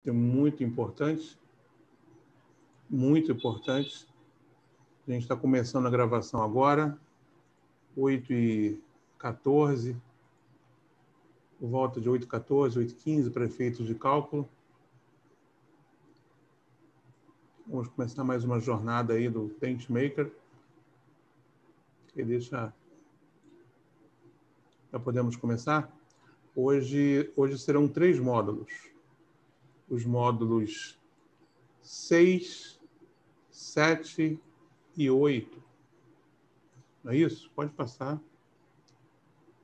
muito importante, muito importante. A gente está começando a gravação agora, 8h14, por volta de 8h14, 8h15, para efeitos de cálculo. Vamos começar mais uma jornada aí do TenchMaker. Já podemos começar? Hoje serão 3 módulos. Os módulos 6, 7 e 8. Não é isso? Pode passar.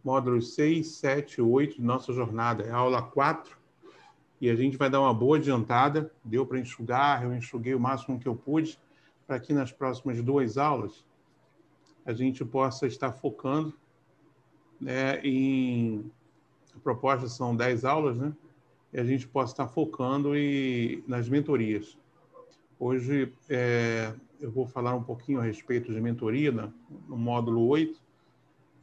Módulos 6, 7 e 8 de nossa jornada. É a aula 4. E a gente vai dar uma boa adiantada. Deu para enxugar, eu enxuguei o máximo que eu pude, para que nas próximas 2 aulas a gente possa estar focando, né, a proposta são 10 aulas, né? E a gente possa estar focando nas mentorias. Hoje eu vou falar um pouquinho a respeito de mentoria no módulo 8,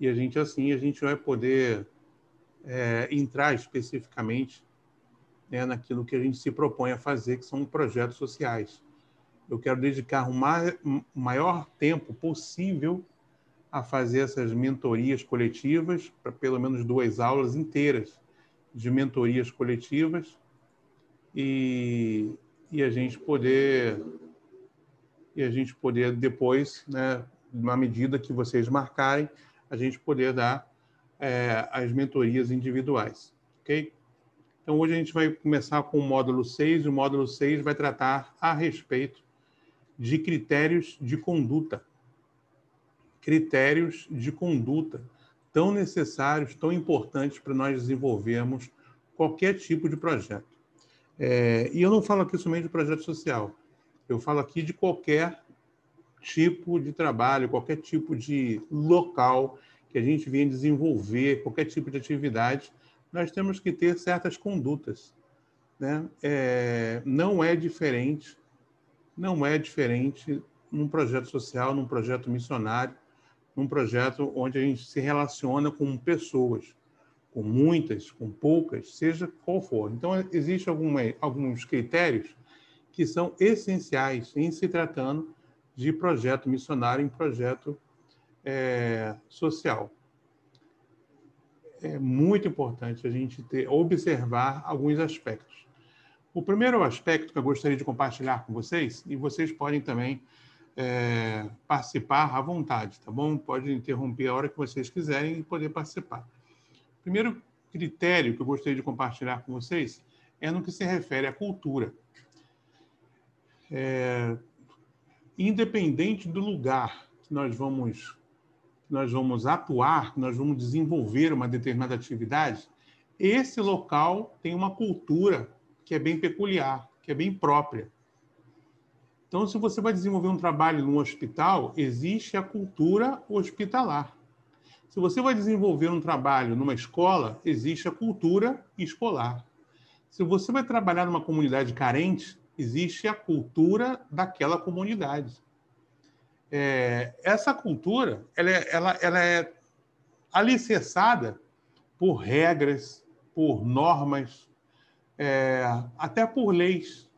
e a gente vai poder entrar especificamente, né, naquilo que a gente se propõe a fazer, que são projetos sociais. Eu quero dedicar o maior tempo possível a fazer essas mentorias coletivas, para pelo menos 2 aulas inteiras de mentorias coletivas, e a gente poder depois, né, na medida que vocês marcarem, a gente poder dar as mentorias individuais, ok? Então, hoje a gente vai começar com o módulo 6, e o módulo 6 vai tratar a respeito de critérios de conduta. Critérios de conduta tão necessários, tão importantes para nós desenvolvermos qualquer tipo de projeto. E eu não falo aqui somente de projeto social, eu falo aqui de qualquer tipo de trabalho, qualquer tipo de local que a gente venha desenvolver, qualquer tipo de atividade, nós temos que ter certas condutas, né? Não é diferente num projeto social, num projeto missionário, num projeto onde a gente se relaciona com pessoas, com muitas, com poucas, seja qual for. Então, existem alguns critérios que são essenciais em se tratando de projeto missionário, em projeto social. É muito importante a gente observar alguns aspectos. O primeiro aspecto que eu gostaria de compartilhar com vocês, e vocês podem também participar à vontade, tá bom? Pode interromper a hora que vocês quiserem e poder participar. O primeiro critério que eu gostaria de compartilhar com vocês é no que se refere à cultura. Independente do lugar que nós vamos atuar, que nós vamos desenvolver uma determinada atividade, esse local tem uma cultura que é bem peculiar, que é bem própria. Então, se você vai desenvolver um trabalho num hospital, existe a cultura hospitalar. Se você vai desenvolver um trabalho numa escola, existe a cultura escolar. Se você vai trabalhar numa comunidade carente, existe a cultura daquela comunidade. Essa cultura ela é alicerçada por regras, por normas, até por leis.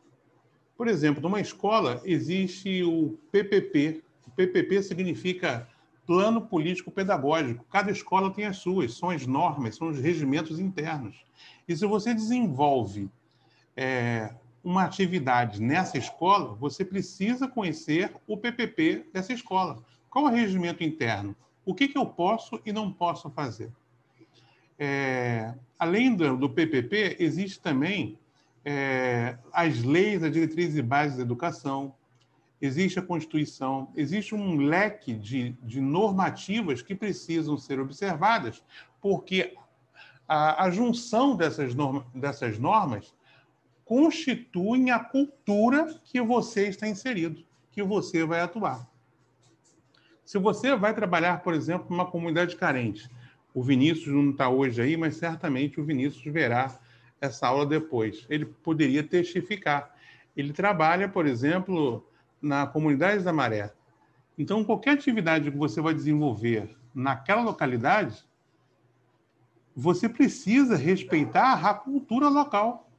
Por exemplo, numa escola existe o PPP. O PPP significa Plano Político Pedagógico. Cada escola tem as suas, são as normas, são os regimentos internos. E se você desenvolve uma atividade nessa escola, você precisa conhecer o PPP dessa escola. Qual é o regimento interno? O que eu posso e não posso fazer? Além do PPP, existe também as leis, as diretrizes e bases da educação, existe a Constituição, existe um leque de normativas que precisam ser observadas, porque a junção dessas normas constituem a cultura que você está inserido, que você vai atuar. Se você vai trabalhar, por exemplo, numa comunidade carente, o Vinícius não está hoje aí, mas certamente o Vinícius verá essa aula depois. Ele poderia testificar. Ele trabalha, por exemplo, na comunidade da Maré. Então, qualquer atividade que você vai desenvolver naquela localidade, você precisa respeitar a cultura local.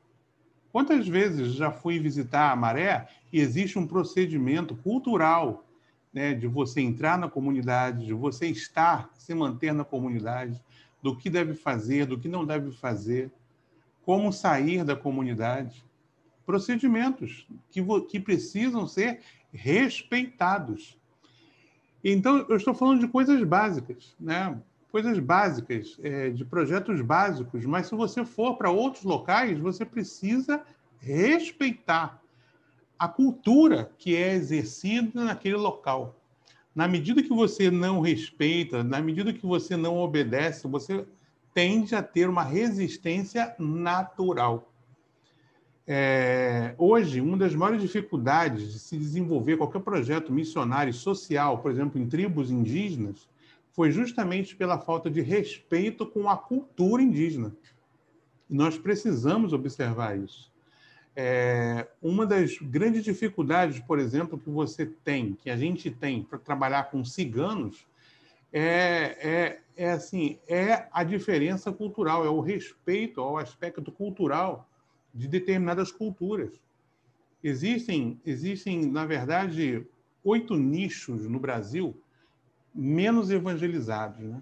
Quantas vezes já fui visitar a Maré e existe um procedimento cultural, né, de você entrar na comunidade, de você estar, se manter na comunidade, do que deve fazer, do que não deve fazer, como sair da comunidade. Procedimentos que precisam ser respeitados. Então, eu estou falando de coisas básicas, né? Coisas básicas, de projetos básicos, mas se você for para outros locais, você precisa respeitar a cultura que é exercida naquele local. Na medida que você não respeita, na medida que você não obedece, você tende a ter uma resistência natural. Hoje, uma das maiores dificuldades de se desenvolver qualquer projeto missionário social, por exemplo, em tribos indígenas, foi justamente pela falta de respeito com a cultura indígena. E nós precisamos observar isso. Uma das grandes dificuldades, por exemplo, que você tem, que a gente tem para trabalhar com ciganos, é a diferença cultural, é o respeito ao aspecto cultural de determinadas culturas. Existem, na verdade, 8 nichos no Brasil menos evangelizados, né?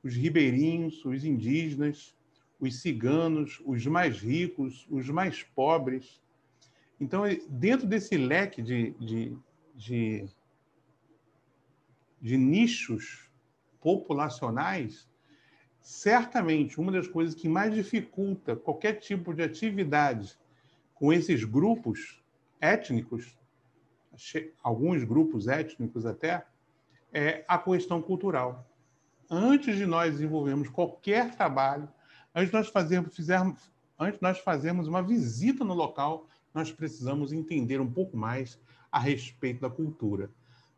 Os ribeirinhos, os indígenas, os ciganos, os mais ricos, os mais pobres. Então, dentro desse leque de nichos populacionais, certamente uma das coisas que mais dificulta qualquer tipo de atividade com esses grupos étnicos, alguns grupos étnicos até, é a questão cultural. Antes de nós desenvolvermos qualquer trabalho, antes de nós fazermos uma visita no local, nós precisamos entender um pouco mais a respeito da cultura.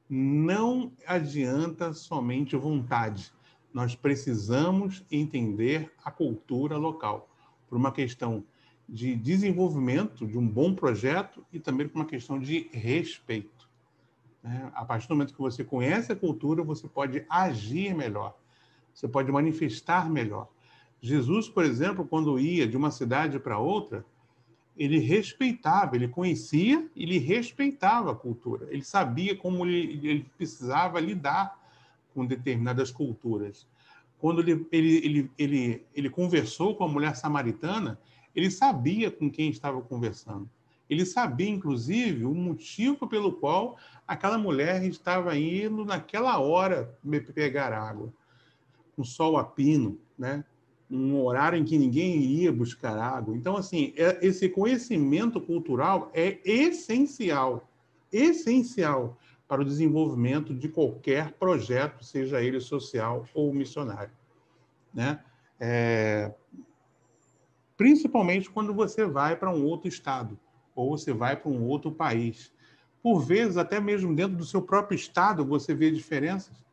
Não adianta somente vontade. Nós precisamos entender a cultura local, por uma questão de desenvolvimento de um bom projeto e também por uma questão de respeito. A partir do momento que você conhece a cultura, você pode agir melhor, você pode manifestar melhor. Jesus, por exemplo, quando ia de uma cidade para outra, ele respeitava, ele conhecia e ele respeitava a cultura. Ele sabia como ele precisava lidar com determinadas culturas. Quando ele conversou com a mulher samaritana, ele sabia com quem estava conversando. Ele sabia, inclusive, o motivo pelo qual aquela mulher estava indo naquela hora pegar água, com sol a pino, né? Um horário em que ninguém iria buscar água. Então, assim, esse conhecimento cultural é essencial para o desenvolvimento de qualquer projeto, seja ele social ou missionário, né? Principalmente quando você vai para um outro estado ou você vai para um outro país. Por vezes, até mesmo dentro do seu próprio estado, você vê diferenças.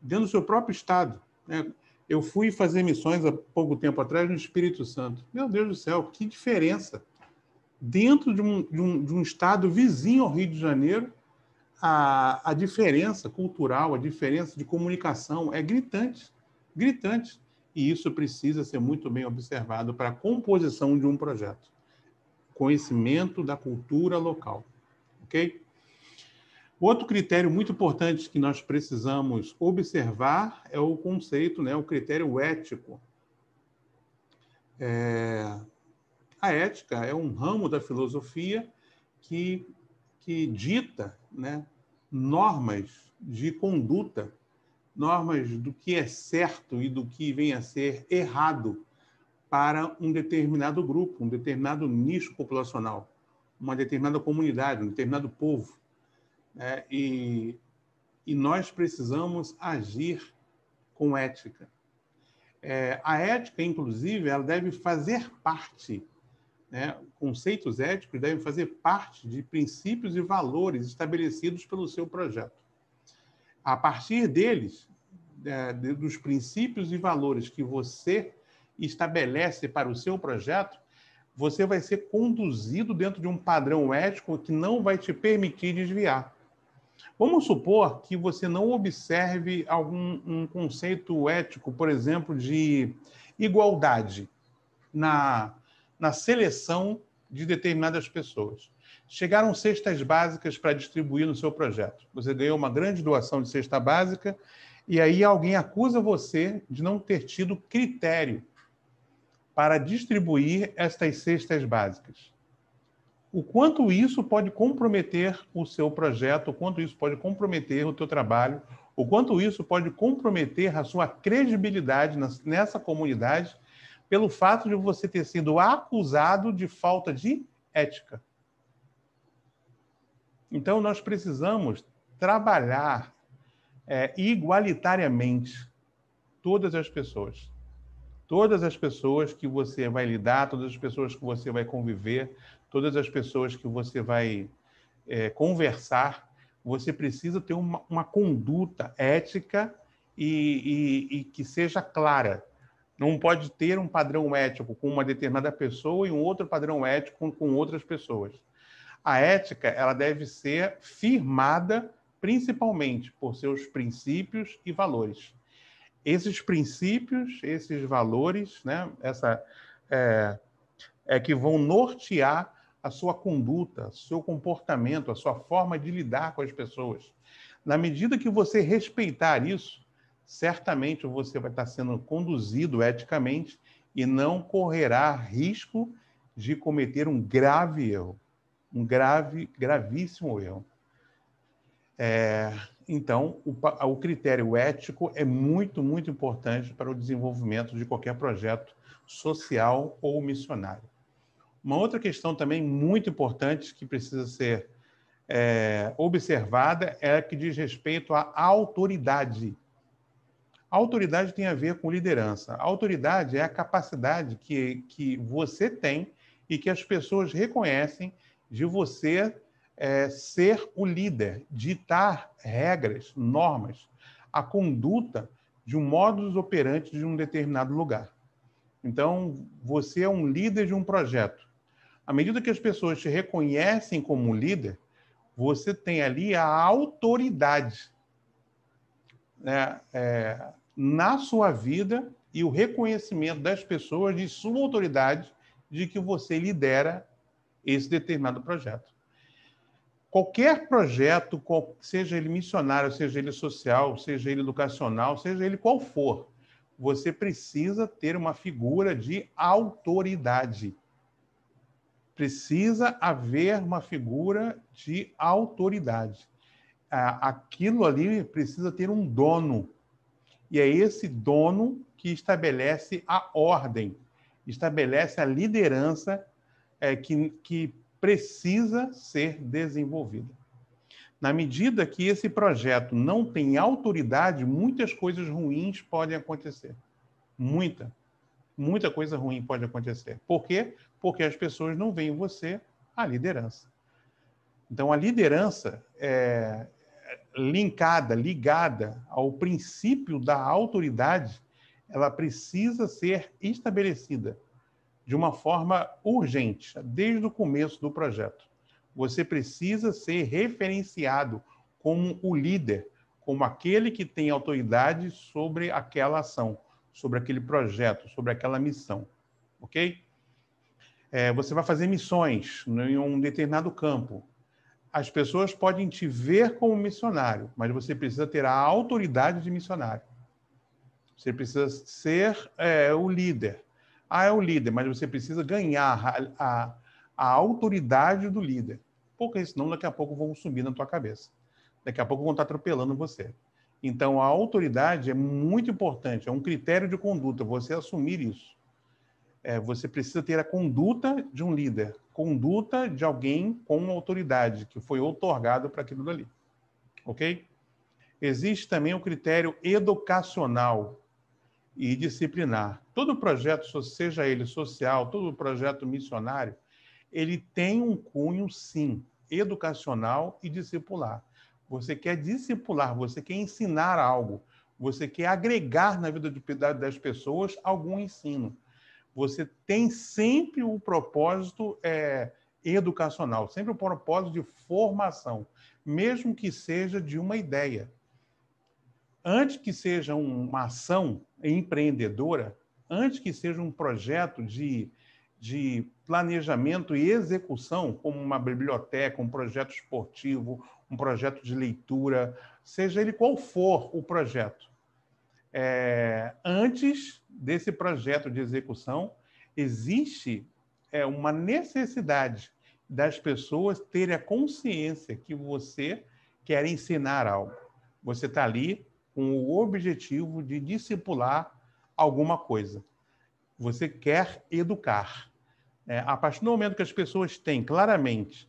Dentro do seu próprio estado, né? Eu fui fazer missões há pouco tempo atrás no Espírito Santo. Meu Deus do céu, que diferença! Dentro de um estado vizinho ao Rio de Janeiro, a diferença cultural, a diferença de comunicação é gritante, gritante. E isso precisa ser muito bem observado para a composição de um projeto. Conhecimento da cultura local, ok? Outro critério muito importante que nós precisamos observar é o conceito, né, o critério ético. A ética é um ramo da filosofia que dita, né, normas de conduta, normas do que é certo e do que vem a ser errado para um determinado grupo, um determinado nicho populacional, uma determinada comunidade, um determinado povo. E nós precisamos agir com ética. A ética, inclusive, ela deve fazer parte, né? Conceitos éticos devem fazer parte de princípios e valores estabelecidos pelo seu projeto. A partir deles, dos princípios e valores que você estabelece para o seu projeto, você vai ser conduzido dentro de um padrão ético que não vai te permitir desviar. Vamos supor que você não observe um conceito ético, por exemplo, de igualdade na seleção de determinadas pessoas. Chegaram cestas básicas para distribuir no seu projeto. Você ganhou uma grande doação de cesta básica e aí alguém acusa você de não ter tido critério para distribuir estas cestas básicas. O quanto isso pode comprometer o seu projeto, o quanto isso pode comprometer o teu trabalho, o quanto isso pode comprometer a sua credibilidade nessa comunidade, pelo fato de você ter sido acusado de falta de ética. Então, nós precisamos trabalhar igualitariamente todas as pessoas. Todas as pessoas que você vai lidar, todas as pessoas que você vai conviver, todas as pessoas que você vai conversar, você precisa ter uma conduta ética e que seja clara. Não pode ter um padrão ético com uma determinada pessoa e um outro padrão ético com outras pessoas. A ética, ela deve ser firmada principalmente por seus princípios e valores. Esses princípios, esses valores, né, que vão nortear a sua conduta, seu comportamento, a sua forma de lidar com as pessoas. Na medida que você respeitar isso, certamente você vai estar sendo conduzido eticamente e não correrá risco de cometer um grave erro, um gravíssimo erro. Então, o critério ético é muito, muito importante para o desenvolvimento de qualquer projeto social ou missionário. Uma outra questão também muito importante que precisa ser observada é a que diz respeito à autoridade. A autoridade tem a ver com liderança. A autoridade é a capacidade que você tem e que as pessoas reconhecem de você ser o líder, ditar regras, normas, a conduta de um modus operandi de um determinado lugar. Então, você é um líder de um projeto. À medida que as pessoas te reconhecem como líder, você tem ali a autoridade, né, na sua vida e o reconhecimento das pessoas de sua autoridade de que você lidera esse determinado projeto. Qualquer projeto, seja ele missionário, seja ele social, seja ele educacional, seja ele qual for, você precisa ter uma figura de autoridade. Precisa haver uma figura de autoridade. Aquilo ali precisa ter um dono. E é esse dono que estabelece a ordem, estabelece a liderança que precisa ser desenvolvida. Na medida que esse projeto não tem autoridade, muitas coisas ruins podem acontecer. Muita coisa ruim pode acontecer. Por quê? Porque as pessoas não veem em você a liderança. Então, a liderança ligada ao princípio da autoridade, ela precisa ser estabelecida de uma forma urgente, desde o começo do projeto. Você precisa ser referenciado como o líder, como aquele que tem autoridade sobre aquela ação, sobre aquele projeto, sobre aquela missão. Ok? Você vai fazer missões em um determinado campo. As pessoas podem te ver como missionário, mas você precisa ter a autoridade de missionário. Você precisa ser o líder. É o líder, mas você precisa ganhar a autoridade do líder. Porque senão daqui a pouco vão subir na tua cabeça. Daqui a pouco vão estar atropelando você. Então, a autoridade é muito importante, é um critério de conduta, você assumir isso. Você precisa ter a conduta de um líder, conduta de alguém com autoridade, que foi outorgado para aquilo dali. Ok? Existe também o critério educacional e disciplinar. Todo projeto, seja ele social, todo projeto missionário, ele tem um cunho, sim, educacional e discipular. Você quer discipular, você quer ensinar algo, você quer agregar na vida das pessoas algum ensino. Você tem sempre o propósito educacional, sempre o propósito de formação, mesmo que seja de uma ideia. Antes que seja uma ação empreendedora, antes que seja um projeto de de planejamento e execução, como uma biblioteca, um projeto esportivo, um projeto de leitura, seja ele qual for o projeto. Antes desse projeto de execução, existe uma necessidade das pessoas terem a consciência que você quer ensinar algo. Você está ali com o objetivo de discipular alguma coisa. Você quer educar. A partir do momento que as pessoas têm claramente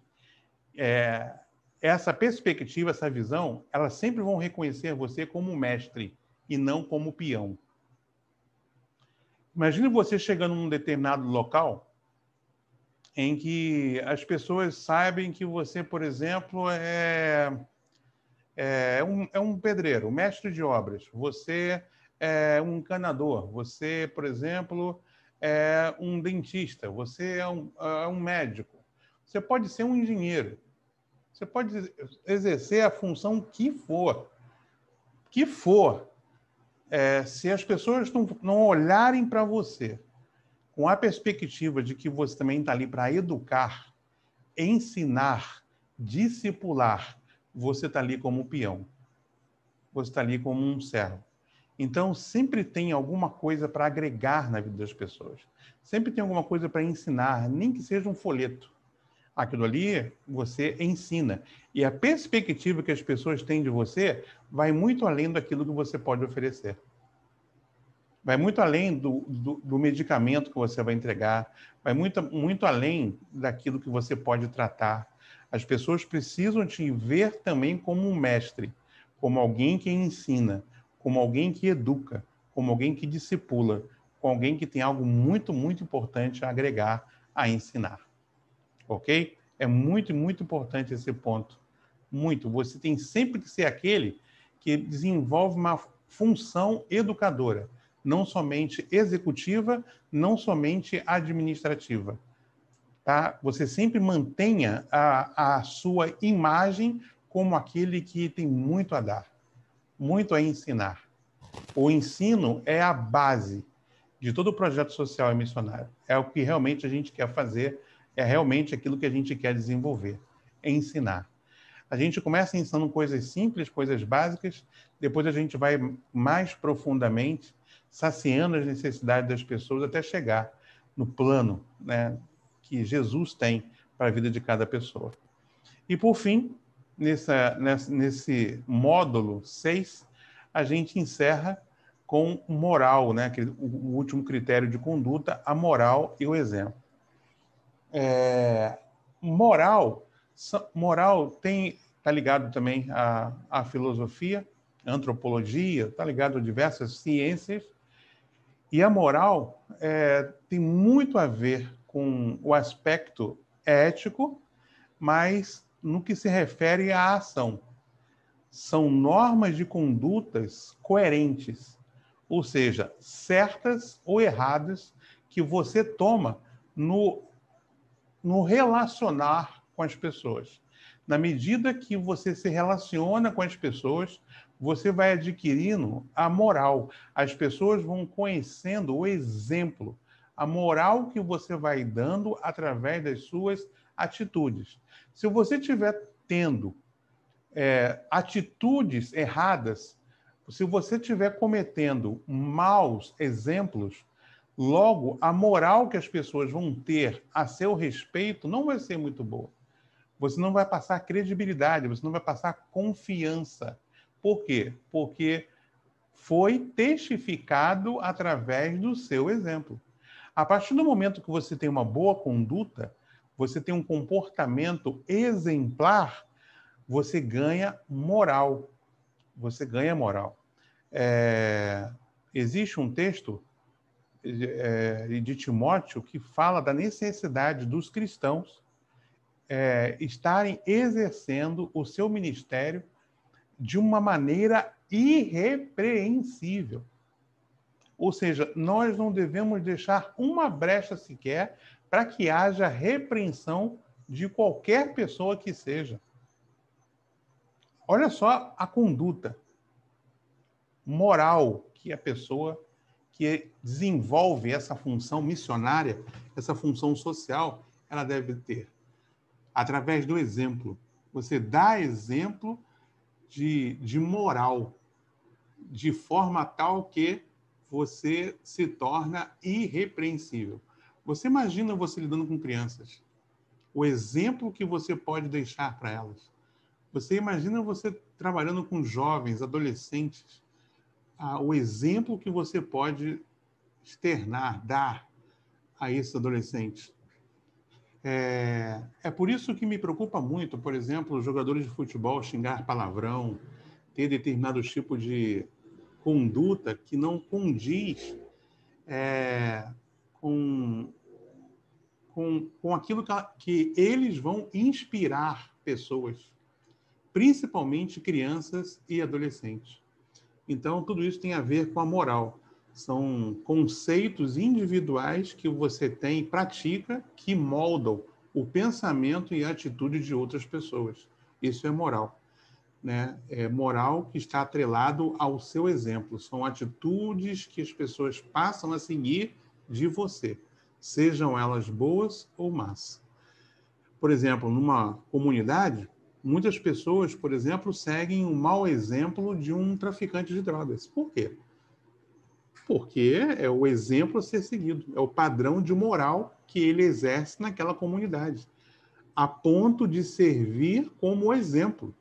essa perspectiva, essa visão, elas sempre vão reconhecer você como mestre e não como peão. Imagine você chegando num determinado local em que as pessoas sabem que você, por exemplo, é um pedreiro, um mestre de obras. Você é um encanador. Você, por exemplo, é um dentista. Você é um médico. Você pode ser um engenheiro. Você pode exercer a função que for. Que for. Se as pessoas não olharem para você com a perspectiva de que você também está ali para educar, ensinar, discipular, você está ali como peão. Você está ali como um servo. Então, sempre tem alguma coisa para agregar na vida das pessoas. Sempre tem alguma coisa para ensinar, nem que seja um folheto. Aquilo ali você ensina. E a perspectiva que as pessoas têm de você vai muito além daquilo que você pode oferecer. Vai muito além do medicamento que você vai entregar, vai muito além daquilo que você pode tratar. As pessoas precisam te ver também como um mestre, como alguém que ensina, como alguém que educa, como alguém que discipula, como alguém que tem algo muito, muito importante a agregar, a ensinar. Ok? É muito, muito importante esse ponto. Muito. Você tem sempre que ser aquele que desenvolve uma função educadora, não somente executiva, não somente administrativa. Tá? Você sempre mantenha a sua imagem como aquele que tem muito a dar, muito a ensinar. O ensino é a base de todo o projeto social e missionário. É o que realmente a gente quer fazer, é realmente aquilo que a gente quer desenvolver, é ensinar. A gente começa ensinando coisas simples, coisas básicas, depois a gente vai mais profundamente, saciando as necessidades das pessoas até chegar no plano, né, que Jesus tem para a vida de cada pessoa. E, por fim, nesse módulo 6, a gente encerra com moral, né, o último critério de conduta, a moral e o exemplo. Moral está ligado também à filosofia, à antropologia, está ligado a diversas ciências, e a moral tem muito a ver com o aspecto ético, mas no que se refere à ação. São normas de condutas coerentes, ou seja, certas ou erradas, que você toma no relacionar com as pessoas. Na medida que você se relaciona com as pessoas, você vai adquirindo a moral. As pessoas vão conhecendo o exemplo, a moral que você vai dando através das suas atitudes. Se você estiver tendo atitudes erradas, se você estiver cometendo maus exemplos, logo, a moral que as pessoas vão ter a seu respeito não vai ser muito boa. Você não vai passar credibilidade, você não vai passar confiança. Por quê? Porque foi testificado através do seu exemplo. A partir do momento que você tem uma boa conduta, você tem um comportamento exemplar, você ganha moral. Você ganha moral. Existe um texto de Timóteo que fala da necessidade dos cristãos estarem exercendo o seu ministério de uma maneira irrepreensível. Ou seja, nós não devemos deixar uma brecha sequer para que haja repreensão de qualquer pessoa que seja. Olha só a conduta moral que a pessoa que desenvolve essa função missionária, essa função social, ela deve ter? Através do exemplo. Você dá exemplo de moral, de forma tal que você se torna irrepreensível. Você imagina você lidando com crianças, o exemplo que você pode deixar para elas. Você imagina você trabalhando com jovens, adolescentes, o exemplo que você pode externar, dar a esses adolescentes. É por isso que me preocupa muito, por exemplo, os jogadores de futebol xingar palavrão, ter determinado tipo de conduta que não condiz com, com aquilo que eles vão inspirar pessoas, principalmente crianças e adolescentes. Então, tudo isso tem a ver com a moral. São conceitos individuais que você tem e pratica que moldam o pensamento e a atitude de outras pessoas. Isso é moral, né? É moral que está atrelado ao seu exemplo. São atitudes que as pessoas passam a seguir de você, sejam elas boas ou más. Por exemplo, numa comunidade, muitas pessoas, por exemplo, seguem o mau exemplo de um traficante de drogas. Por quê? Porque é o exemplo a ser seguido, é o padrão de moral que ele exerce naquela comunidade, a ponto de servir como exemplo,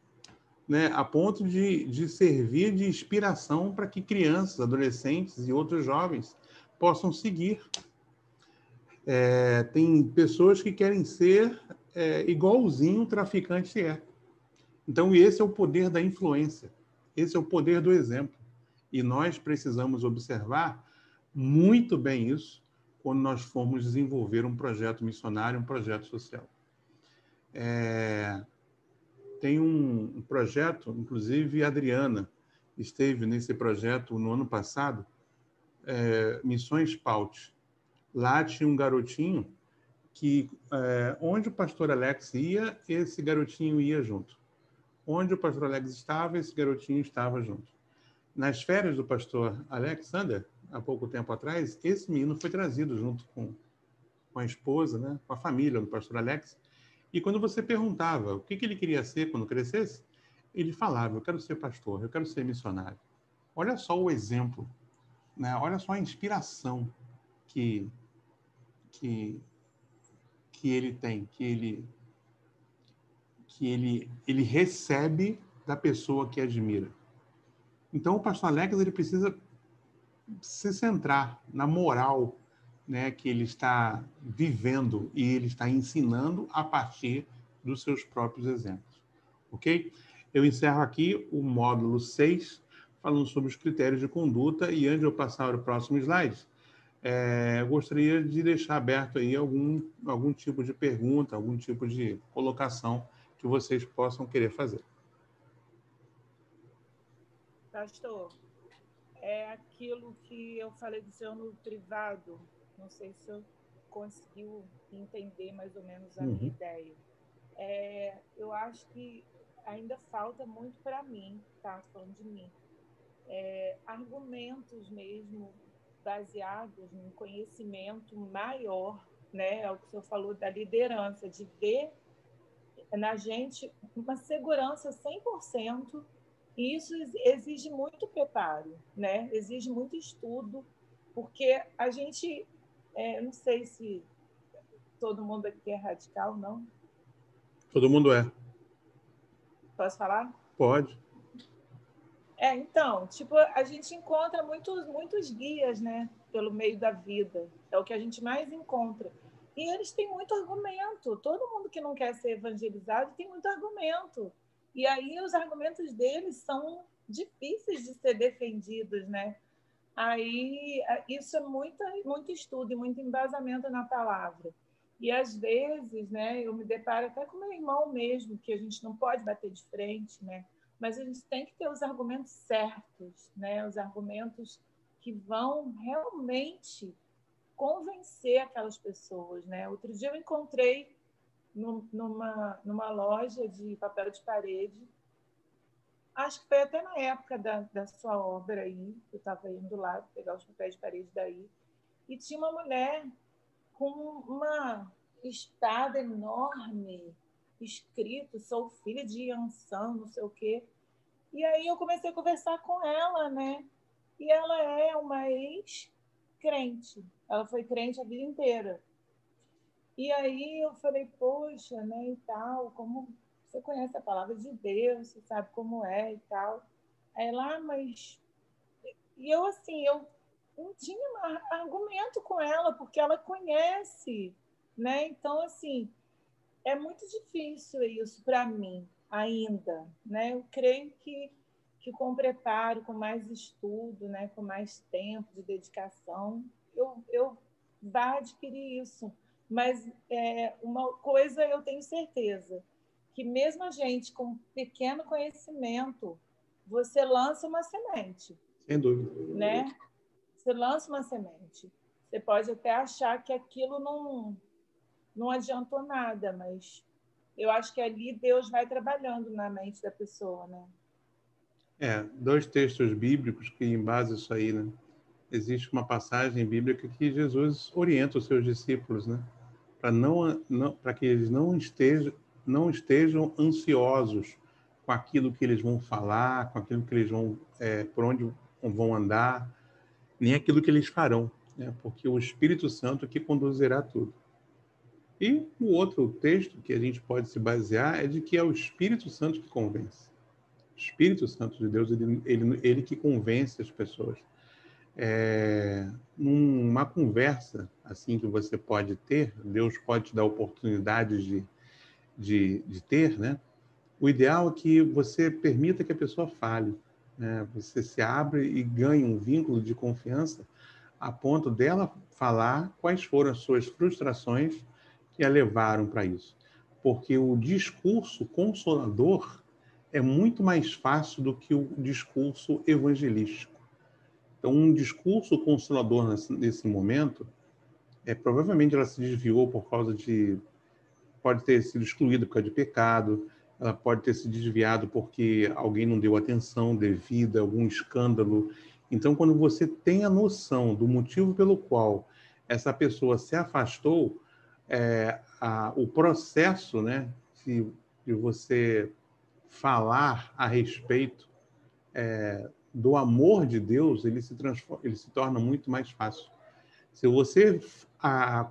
né? A ponto de servir de inspiração para que crianças, adolescentes e outros jovens possam seguir. Tem pessoas que querem ser igualzinho o traficante é. Então, esse é o poder da influência, esse é o poder do exemplo. E nós precisamos observar muito bem isso quando nós formos desenvolver um projeto missionário, um projeto social. Tem um projeto, inclusive a Adriana esteve nesse projeto no ano passado, Missões Paut. Lá tinha um garotinho que, onde o pastor Alex ia, esse garotinho ia junto. Onde o pastor Alex estava, esse garotinho estava junto. Nas férias do pastor Alexander, há pouco tempo atrás, esse menino foi trazido junto com a esposa, né, com a família do pastor Alex. E quando você perguntava o que ele queria ser quando crescesse, ele falava: eu quero ser pastor, eu quero ser missionário. Olha só o exemplo, né? Olha só a inspiração que, que, que ele tem, que ele recebe da pessoa que admira. Então, o pastor Alex ele precisa se centrar na moral, né, que ele está vivendo e ele está ensinando a partir dos seus próprios exemplos. Ok? Eu encerro aqui o módulo 6, falando sobre os critérios de conduta, e antes de eu passar para o próximo slide, eu gostaria de deixar aberto aí algum tipo de pergunta, algum tipo de colocação que vocês possam querer fazer. Pastor, é aquilo que eu falei do senhor no privado, não sei se eu conseguiu entender mais ou menos a minha ideia. Eu acho que ainda falta muito para mim, tá? Falando de mim, argumentos mesmo baseados num conhecimento maior, né? É o que o senhor falou da liderança, de ver na gente uma segurança 100%, e isso exige muito preparo, né? Exige muito estudo, porque a gente, não sei se todo mundo aqui é radical, não? Todo mundo é. Posso falar? Pode. Então, tipo, a gente encontra muitos guias, né, pelo meio da vida. É o que a gente mais encontra. E eles têm muito argumento. Todo mundo que não quer ser evangelizado tem muito argumento. E aí os argumentos deles são difíceis de ser defendidos, né? Aí isso é muito estudo e muito embasamento na palavra. E às vezes, né, eu me deparo até com meu irmão mesmo, que a gente não pode bater de frente, né? Mas a gente tem que ter os argumentos certos, né? Os argumentos que vão realmente convencer aquelas pessoas, né? Outro dia eu encontrei numa loja de papel de parede acho que foi até na época da sua obra aí, eu estava indo lá pegar os papéis de parede daí, e tinha uma mulher com uma espada enorme, escrito, sou filha de Yansan, não sei o quê. E aí eu comecei a conversar com ela, né? E ela é uma ex-crente. Ela foi crente a vida inteira. E aí eu falei, poxa, né, e tal, como você conhece a palavra de Deus, você sabe como é e tal. Aí lá, mas... E eu, assim, eu não tinha argumento com ela, porque ela conhece, né? Então, assim, é muito difícil isso para mim ainda, né? Eu creio que com preparo, com mais estudo, né, com mais tempo de dedicação, eu vá adquirir isso. Mas uma coisa eu tenho certeza, que mesmo a gente com pequeno conhecimento, você lança uma semente. Sem dúvida. Né? Você lança uma semente. Você pode até achar que aquilo não adiantou nada, mas eu acho que ali Deus vai trabalhando na mente da pessoa, né? Dois textos bíblicos que embasam isso aí, né? Existe uma passagem bíblica que Jesus orienta os seus discípulos, né? Para que eles não estejam ansiosos com aquilo que eles vão falar, com aquilo que eles vão, por onde vão andar, nem aquilo que eles farão, né? Porque o Espírito Santo que conduzirá tudo. E o outro texto que a gente pode se basear é de que é o Espírito Santo que convence. O Espírito Santo de Deus, ele que convence as pessoas. Numa conversa assim que você pode ter, Deus pode te dar oportunidades de ter, né? O ideal é que você permita que a pessoa fale, né? Você se abre e ganhe um vínculo de confiança a ponto dela falar quais foram as suas frustrações que a levaram para isso. Porque o discurso consolador é muito mais fácil do que o discurso evangelístico. Então, um discurso consolador nesse momento, provavelmente ela se desviou por causa de... Pode ter sido excluída por causa de pecado, ela pode ter se desviado porque alguém não deu atenção devida, algum escândalo. Então, quando você tem a noção do motivo pelo qual essa pessoa se afastou, o processo, né, de você falar a respeito do amor de Deus, ele se torna muito mais fácil. Se você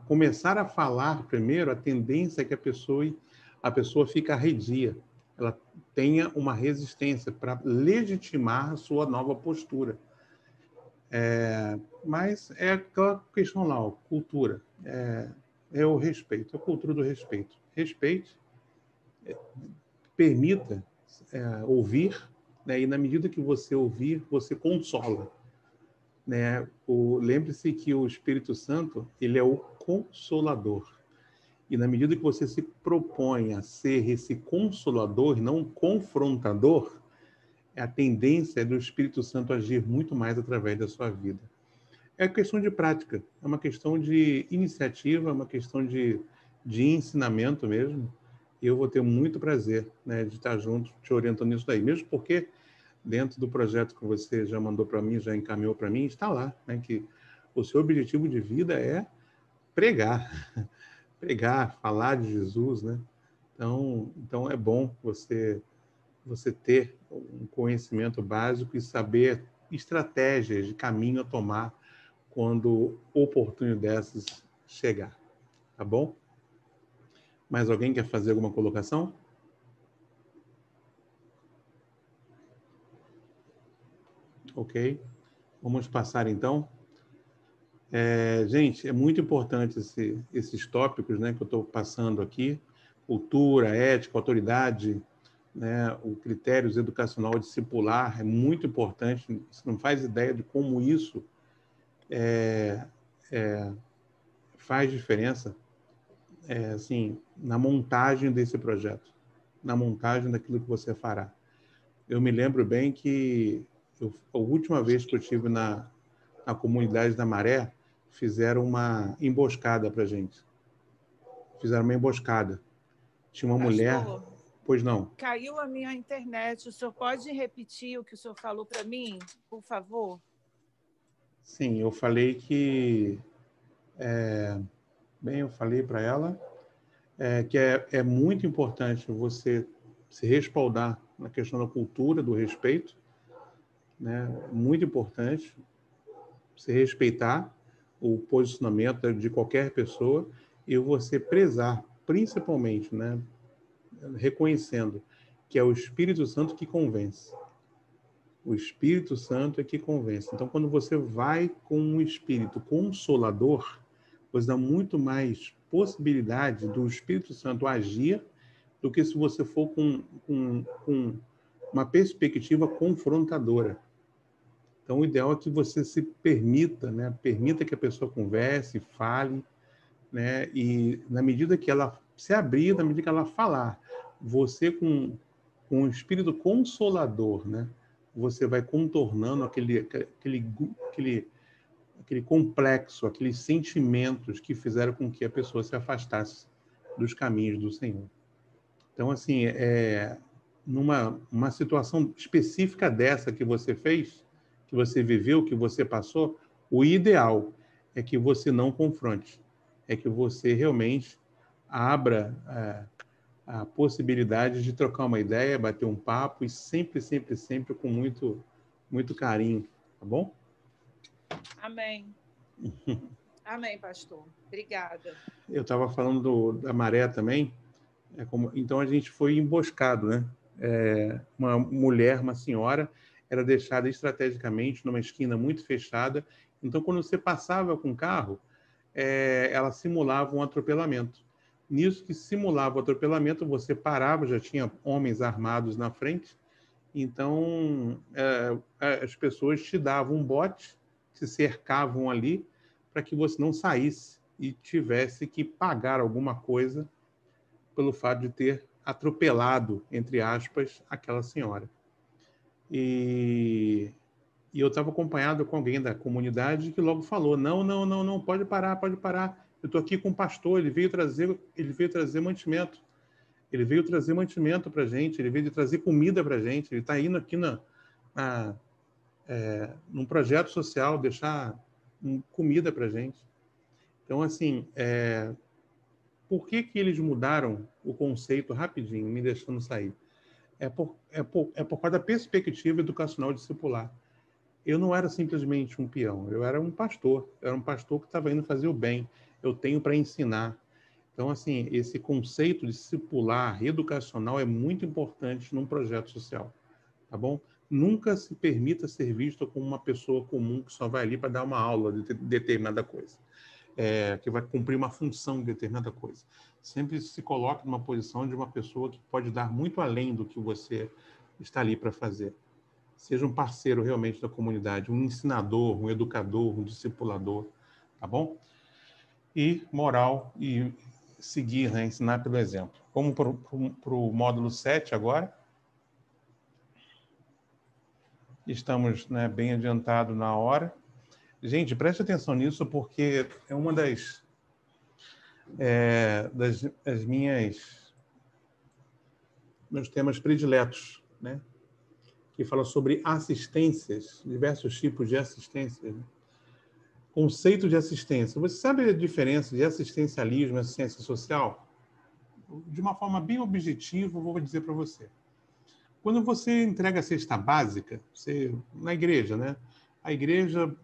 começar a falar primeiro, a tendência é que a pessoa fique arredia, ela tenha uma resistência para legitimar a sua nova postura. Mas é aquela questão lá, ó, cultura. É o respeito, é a cultura do respeito. Respeite, permita ouvir, né? E na medida que você ouvir, você consola. Né? Lembre-se que o Espírito Santo, ele é o consolador. E na medida que você se propõe a ser esse consolador, não confrontador, a tendência é do Espírito Santo agir muito mais através da sua vida. É questão de prática, é uma questão de iniciativa, é uma questão de ensinamento mesmo. E eu vou ter muito prazer, né, de estar junto, te orientando nisso daí. Mesmo porque dentro do projeto que você já mandou para mim, já encaminhou para mim, está lá, né, que o seu objetivo de vida é pregar, pregar, falar de Jesus, né? Então é bom você ter um conhecimento básico e saber estratégias de caminho a tomar quando oportunidade dessas chegar, tá bom? Mais alguém quer fazer alguma colocação? Ok. Vamos passar então. Gente, é muito importante esses tópicos, né, que eu estou passando aqui. Cultura, ética, autoridade, né, o critérios educacional discipular é muito importante. Você não faz ideia de como isso faz diferença, assim, na montagem desse projeto, na montagem daquilo que você fará. Eu me lembro bem que a última vez que eu estive na comunidade da Maré, fizeram uma emboscada para gente. Fizeram uma emboscada. Tinha uma mulher... Pois não. Caiu a minha internet. O senhor pode repetir o que o senhor falou para mim, por favor? Sim, eu falei que... Bem, eu falei para ela que é muito importante você se respaldar na questão da cultura, do respeito, né? Muito importante se respeitar o posicionamento de qualquer pessoa e você prezar, principalmente, né? Reconhecendo que é o Espírito Santo que convence. O Espírito Santo é que convence. Então, quando você vai com um espírito consolador, você dá muito mais possibilidade do Espírito Santo agir do que se você for com uma perspectiva confrontadora. Então, o ideal é que você se permita, né? Permita que a pessoa converse, fale, né? E na medida que ela se abrir, na medida que ela falar, você com um espírito consolador, né? Você vai contornando aquele complexo, aqueles sentimentos que fizeram com que a pessoa se afastasse dos caminhos do Senhor. Então, assim, numa situação específica dessa que você fez, que você viveu, que você passou, o ideal é que você não confronte, é que você realmente abra a possibilidade de trocar uma ideia, bater um papo e sempre, sempre, sempre com muito, muito carinho, tá bom? Amém. Amém, pastor. Obrigada. Eu estava falando da maré também. Então a gente foi emboscado, né? Uma mulher, uma senhora, era deixada estrategicamente numa esquina muito fechada. Então, quando você passava com o carro, ela simulava um atropelamento. Nisso que simulava o atropelamento, você parava, já tinha homens armados na frente. Então, as pessoas te davam um bote, se cercavam ali para que você não saísse e tivesse que pagar alguma coisa pelo fato de ter atropelado, entre aspas, aquela senhora. E eu estava acompanhado com alguém da comunidade que logo falou: não, pode parar. Eu estou aqui com o pastor, ele veio trazer mantimento. Ele veio trazer mantimento para a gente, ele veio trazer comida para a gente, ele está indo aqui num projeto social, deixar comida para a gente. Então, assim, por que eles mudaram o conceito rapidinho, me deixando sair? É por causa da perspectiva educacional discipular. Eu não era simplesmente um peão, eu era um pastor que estava indo fazer o bem, eu tenho para ensinar. Então, assim, esse conceito discipular, educacional, é muito importante num projeto social, tá bom? Nunca se permita ser visto como uma pessoa comum que só vai ali para dar uma aula de determinada coisa, que vai cumprir uma função de determinada coisa. Sempre se coloque numa posição de uma pessoa que pode dar muito além do que você está ali para fazer. Seja um parceiro realmente da comunidade, um ensinador, um educador, um discipulador, tá bom? E moral e seguir, né? Ensinar pelo exemplo. Vamos para o módulo 7 agora. Estamos, né, bem adiantado na hora. Gente, preste atenção nisso, porque é uma das meus temas prediletos, né? Que fala sobre assistências, diversos tipos de assistências. Né? Conceito de assistência. Você sabe a diferença de assistencialismo e assistência social? De uma forma bem objetiva, vou dizer para você. Quando você entrega a cesta básica, na igreja, né? A igreja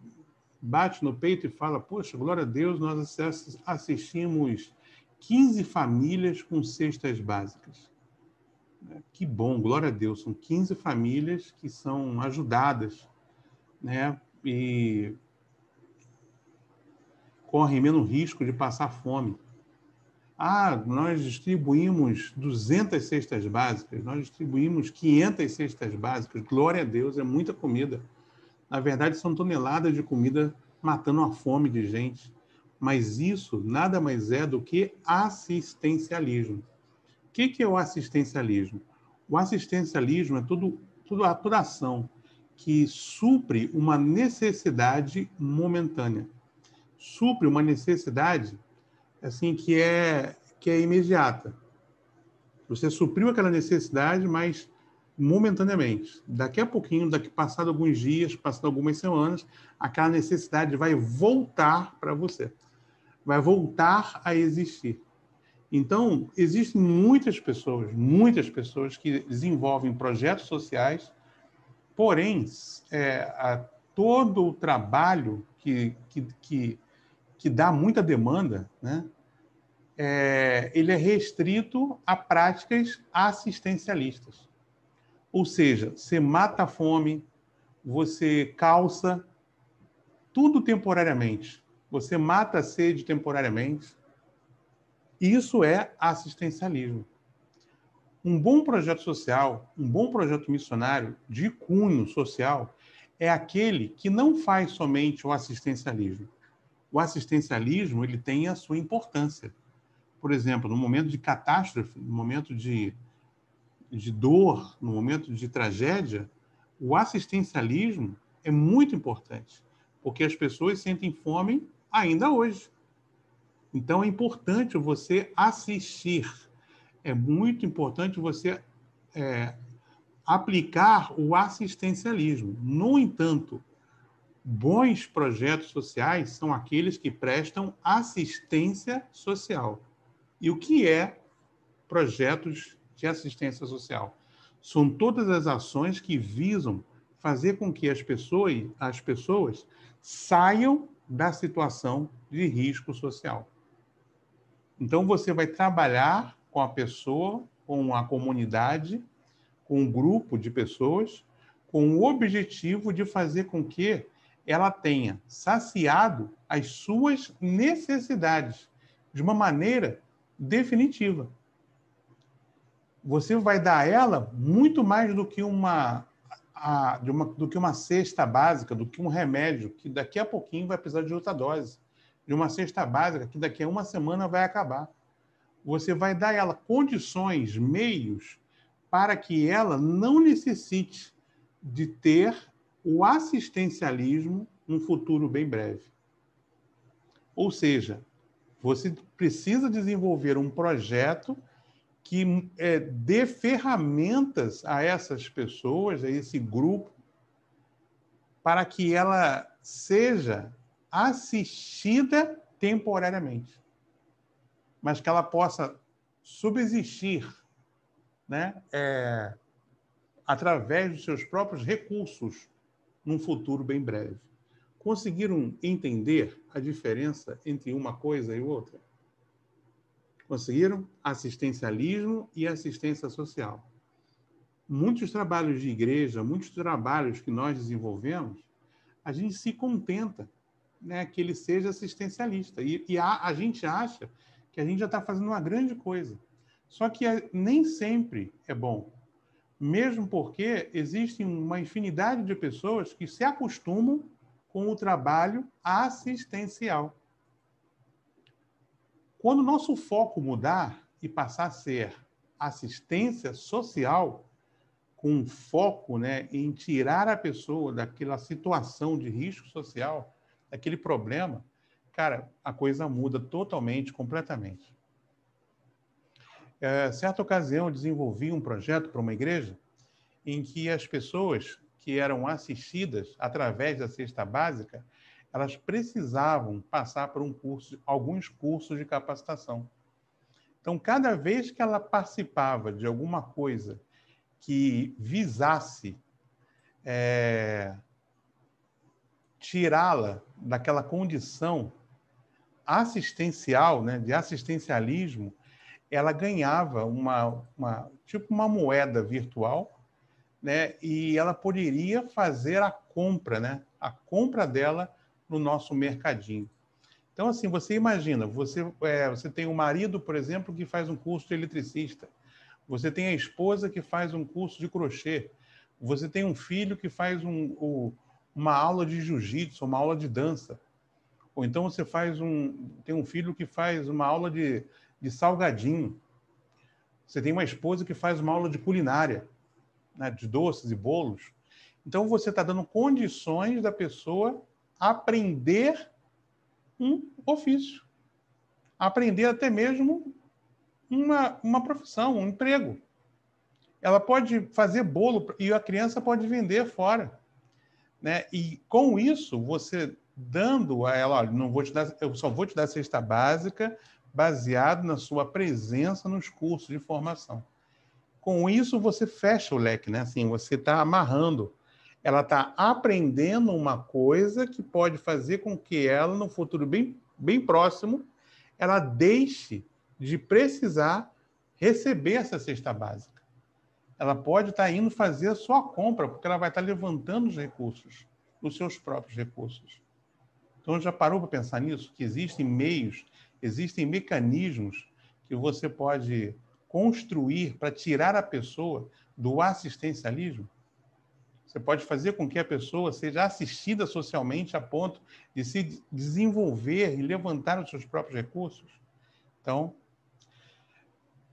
bate no peito e fala: poxa, glória a Deus, nós assistimos 15 famílias com cestas básicas. Que bom, glória a Deus, são 15 famílias que são ajudadas, né? E correm menos risco de passar fome. Nós distribuímos 200 cestas básicas, nós distribuímos 500 cestas básicas, glória a Deus, é muita comida. Na verdade, são toneladas de comida matando a fome de gente. Mas isso nada mais é do que assistencialismo. O que é o assistencialismo? O assistencialismo é toda ação que supre uma necessidade momentânea. Supre uma necessidade assim que é imediata. Você supriu aquela necessidade, mas momentaneamente. Daqui a pouquinho, passado alguns dias, passado algumas semanas, aquela necessidade vai voltar para você. Vai voltar a existir. Então, existem muitas pessoas que desenvolvem projetos sociais, porém, todo o trabalho que dá muita demanda, né, ele é restrito a práticas assistencialistas. Ou seja, você mata a fome, você calça, tudo temporariamente. Você mata a sede temporariamente. Isso é assistencialismo. Um bom projeto social, um bom projeto missionário de cunho social é aquele que não faz somente o assistencialismo. O assistencialismo, ele tem a sua importância. Por exemplo, no momento de catástrofe, no momento de dor, no momento de tragédia, o assistencialismo é muito importante, porque as pessoas sentem fome ainda hoje. Então, é importante você assistir. É muito importante você aplicar o assistencialismo. No entanto, bons projetos sociais são aqueles que prestam assistência social. E o que é projetos de assistência social? São todas as ações que visam fazer com que as pessoas saiam da situação de risco social. Então, você vai trabalhar com a pessoa, com a comunidade, com um grupo de pessoas, com o objetivo de fazer com que ela tenha saciado as suas necessidades de uma maneira definitiva. Você vai dar a ela muito mais do que uma cesta básica, do que um remédio, que daqui a pouquinho vai precisar de outra dose, de uma cesta básica, que daqui a uma semana vai acabar. Você vai dar a ela condições, meios, para que ela não necessite de ter o assistencialismo num futuro bem breve. Ou seja, você precisa desenvolver um projeto que dê ferramentas a essas pessoas, a esse grupo, para que ela seja assistida temporariamente, mas que ela possa subsistir, né, através dos seus próprios recursos num futuro bem breve. Conseguiram entender a diferença entre uma coisa e outra? Conseguiram? Assistencialismo e assistência social. Muitos trabalhos de igreja, muitos trabalhos que nós desenvolvemos, a gente se contenta, né, que ele seja assistencialista. E a gente acha que a gente já está fazendo uma grande coisa. Só que nem sempre é bom. Mesmo porque existe uma infinidade de pessoas que se acostumam com o trabalho assistencial. Quando o nosso foco mudar e passar a ser assistência social, com foco, né, em tirar a pessoa daquela situação de risco social, daquele problema, cara, a coisa muda totalmente, completamente. Certa ocasião, eu desenvolvi um projeto para uma igreja em que as pessoas que eram assistidas através da cesta básica, elas precisavam passar por alguns cursos de capacitação. Então, cada vez que ela participava de alguma coisa que visasse tirá-la daquela condição assistencial, né, de assistencialismo, ela ganhava tipo uma moeda virtual, né, e ela poderia fazer a compra, né, a compra dela no nosso mercadinho. Então, assim, você imagina, você tem um marido, por exemplo, que faz um curso de eletricista. Você tem a esposa que faz um curso de crochê. Você tem um filho que faz uma aula de jiu-jitsu, uma aula de dança. Ou então você tem um filho que faz uma aula de salgadinho. Você tem uma esposa que faz uma aula de culinária, né, de doces e bolos. Então, você está dando condições da pessoa aprender um ofício. Aprender até mesmo uma profissão, um emprego. Ela pode fazer bolo e a criança pode vender fora, né? E com isso, você dando a ela, olha, não vou te dar, eu só vou te dar cesta básica baseado na sua presença nos cursos de formação. Com isso, você fecha o leque, né? Assim, você está amarrando. Ela está aprendendo uma coisa que pode fazer com que ela, no futuro bem próximo, ela deixe de precisar receber essa cesta básica. Ela pode estar indo fazer a sua compra, porque ela vai estar levantando os recursos, os seus próprios recursos. Então, já parou para pensar nisso? Que existem meios, existem mecanismos que você pode construir para tirar a pessoa do assistencialismo? Você pode fazer com que a pessoa seja assistida socialmente a ponto de se desenvolver e levantar os seus próprios recursos? Então,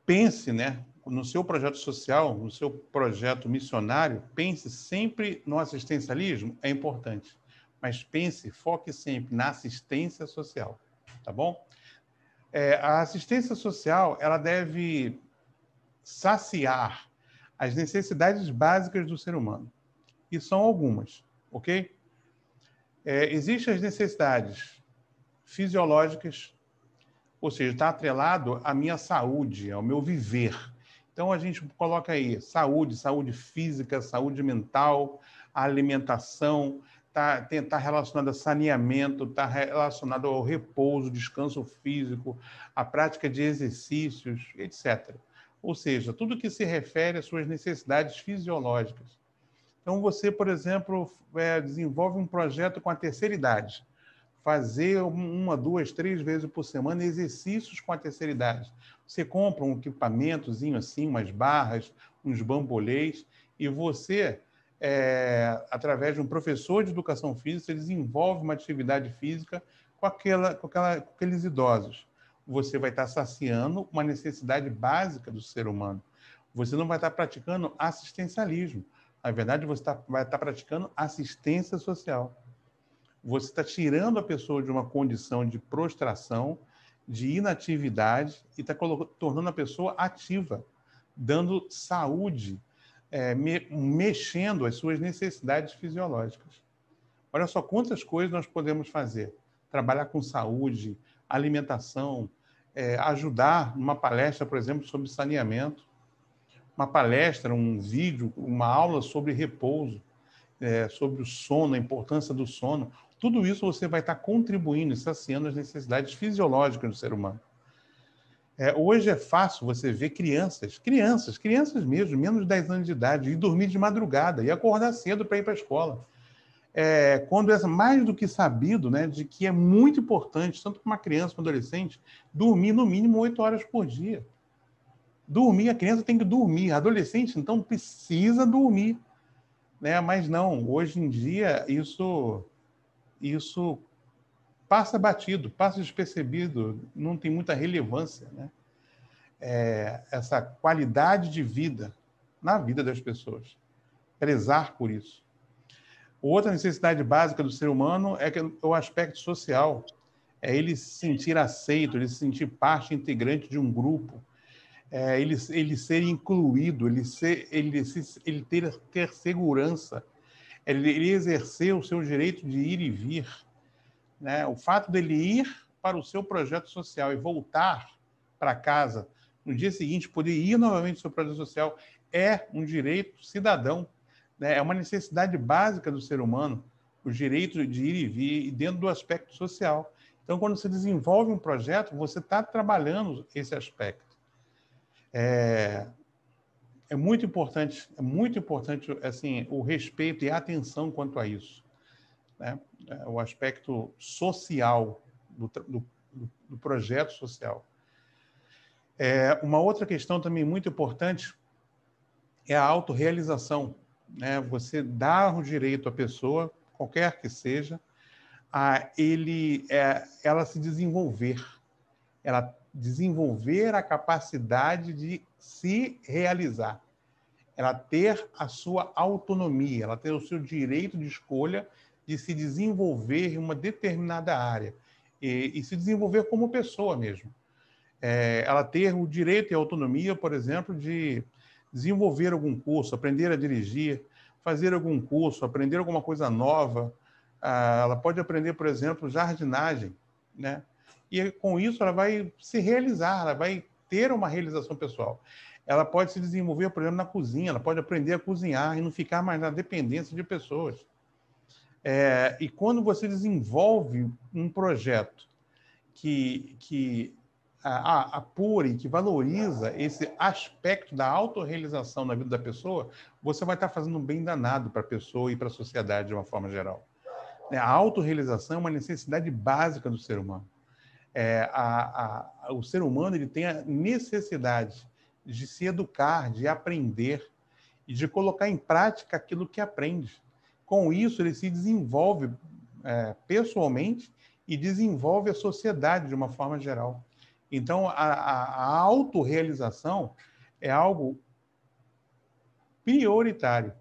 pense, né, no seu projeto social, no seu projeto missionário, pense sempre no assistencialismo, é importante, mas pense, foque sempre na assistência social, tá bom? A assistência social, ela deve saciar as necessidades básicas do ser humano, e são algumas, ok? Existem as necessidades fisiológicas, ou seja, está atrelado à minha saúde, ao meu viver. Então, a gente coloca aí saúde física, saúde mental, a alimentação, está relacionado a saneamento, está relacionado ao repouso, descanso físico, a prática de exercícios, etc. Ou seja, tudo que se refere às suas necessidades fisiológicas. Então, você, por exemplo, desenvolve um projeto com a terceira idade. Fazer 1, 2, 3 vezes por semana exercícios com a terceira idade. Você compra um equipamentozinho assim, umas barras, uns bambolês, e você, através de um professor de educação física, você desenvolve uma atividade física com aqueles idosos. Você vai estar saciando uma necessidade básica do ser humano. Você não vai estar praticando assistencialismo. Na verdade, você vai estar praticando assistência social. Você está tirando a pessoa de uma condição de prostração, de inatividade, e está tornando a pessoa ativa, dando saúde, mexendo as suas necessidades fisiológicas. Olha só quantas coisas nós podemos fazer. Trabalhar com saúde, alimentação, ajudar numa palestra, por exemplo, sobre saneamento, uma palestra, um vídeo, uma aula sobre repouso, sobre o sono, a importância do sono. Tudo isso você vai estar contribuindo e saciando as necessidades fisiológicas do ser humano. Hoje é fácil você ver crianças mesmo, menos de 10 anos de idade, e dormir de madrugada e acordar cedo para ir para a escola. Quando é mais do que sabido, né, de que é muito importante, tanto para uma criança como adolescente, dormir no mínimo 8 horas por dia. Dormir, a criança tem que dormir. A adolescente, então, precisa dormir. Né? Mas não, hoje em dia isso passa batido, passa despercebido, não tem muita relevância, né? Essa qualidade de vida na vida das pessoas, prezar por isso. Outra necessidade básica do ser humano é o aspecto social, é ele se sentir aceito, ele se sentir parte integrante de um grupo, ele ser incluído, ele ter segurança, ele exercer o seu direito de ir e vir, né? O fato dele ir para o seu projeto social e voltar para casa no dia seguinte, poder ir novamente ao seu projeto social, é um direito cidadão, né? É uma necessidade básica do ser humano, o direito de ir e vir dentro do aspecto social. Então, quando você desenvolve um projeto, você está trabalhando esse aspecto. É muito importante assim, o respeito e a atenção quanto a isso, né? O aspecto social do projeto social. Uma outra questão também muito importante é a autorrealização, né? Você dá o direito à pessoa, qualquer que seja, ela se desenvolver, ela desenvolver a capacidade de se realizar, ela ter a sua autonomia, ela ter o seu direito de escolha de se desenvolver em uma determinada área e se desenvolver como pessoa mesmo. Ela ter o direito e a autonomia, por exemplo, de desenvolver algum curso, aprender a dirigir, fazer algum curso, aprender alguma coisa nova. Ela pode aprender, por exemplo, jardinagem, né? E com isso ela vai se realizar, ela vai ter uma realização pessoal. Ela pode se desenvolver, por exemplo, na cozinha, ela pode aprender a cozinhar e não ficar mais na dependência de pessoas. E quando você desenvolve um projeto que apure, que valoriza esse aspecto da autorrealização na vida da pessoa, você vai estar fazendo um bem danado para a pessoa e para a sociedade de uma forma geral. A autorrealização é uma necessidade básica do ser humano. O ser humano ele tem a necessidade de se educar, de aprender e de colocar em prática aquilo que aprende. Com isso, ele se desenvolve pessoalmente e desenvolve a sociedade de uma forma geral. Então, a autorrealização é algo prioritário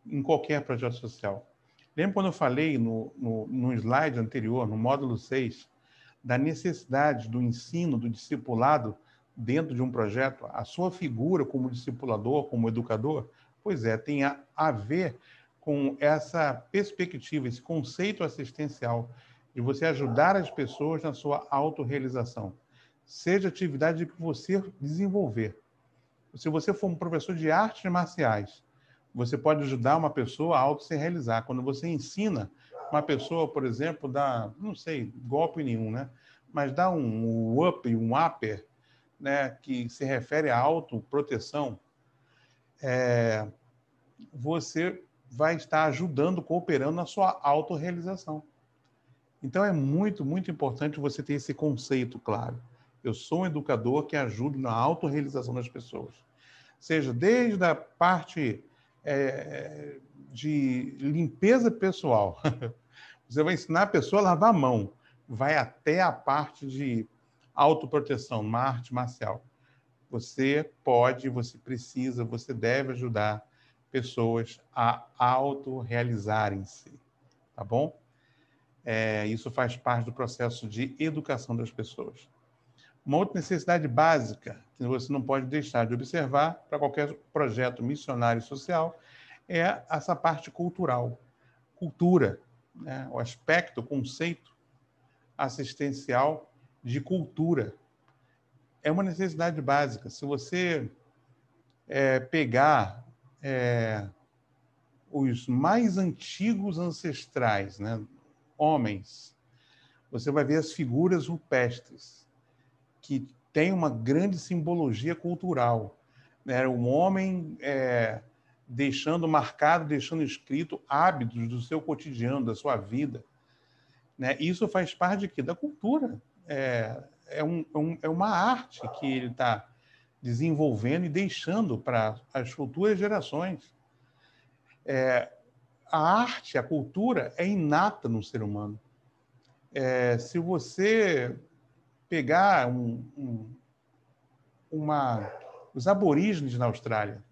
em qualquer projeto social. Lembra quando eu falei no slide anterior, no módulo 6, da necessidade do ensino, do discipulado dentro de um projeto? A sua figura como discipulador, como educador, pois é, tem a ver com essa perspectiva, esse conceito assistencial de você ajudar as pessoas na sua autorrealização. Seja atividade que você desenvolver. Se você for um professor de artes marciais, você pode ajudar uma pessoa a auto se realizar. Quando você ensina uma pessoa, por exemplo, dá, não sei, golpe nenhum, né? Mas dá um up, um upper, né? Que se refere à autoproteção, você vai estar ajudando, cooperando na sua autorrealização. Então, é muito, muito importante você ter esse conceito claro. Eu sou um educador que ajuda na autorrealização das pessoas. Seja desde a parte de limpeza pessoal. Você vai ensinar a pessoa a lavar a mão. Vai até a parte de autoproteção, uma arte marcial. Você pode, você precisa, você deve ajudar pessoas a autorrealizarem-se. Tá bom? Isso faz parte do processo de educação das pessoas. Uma outra necessidade básica que você não pode deixar de observar para qualquer projeto missionário e social é essa parte cultural. Cultura, né? O aspecto, o conceito assistencial de cultura. É uma necessidade básica. Se você pegar os mais antigos ancestrais, né? Homens, você vai ver as figuras rupestres, que tem uma grande simbologia cultural. Era um homem deixando marcado, deixando escrito hábitos do seu cotidiano, da sua vida. Né? Isso faz parte de quê? Da cultura. É uma arte que ele está desenvolvendo e deixando para as futuras gerações. A arte, a cultura é inata no ser humano. Se você pegar os aborígenes na Austrália,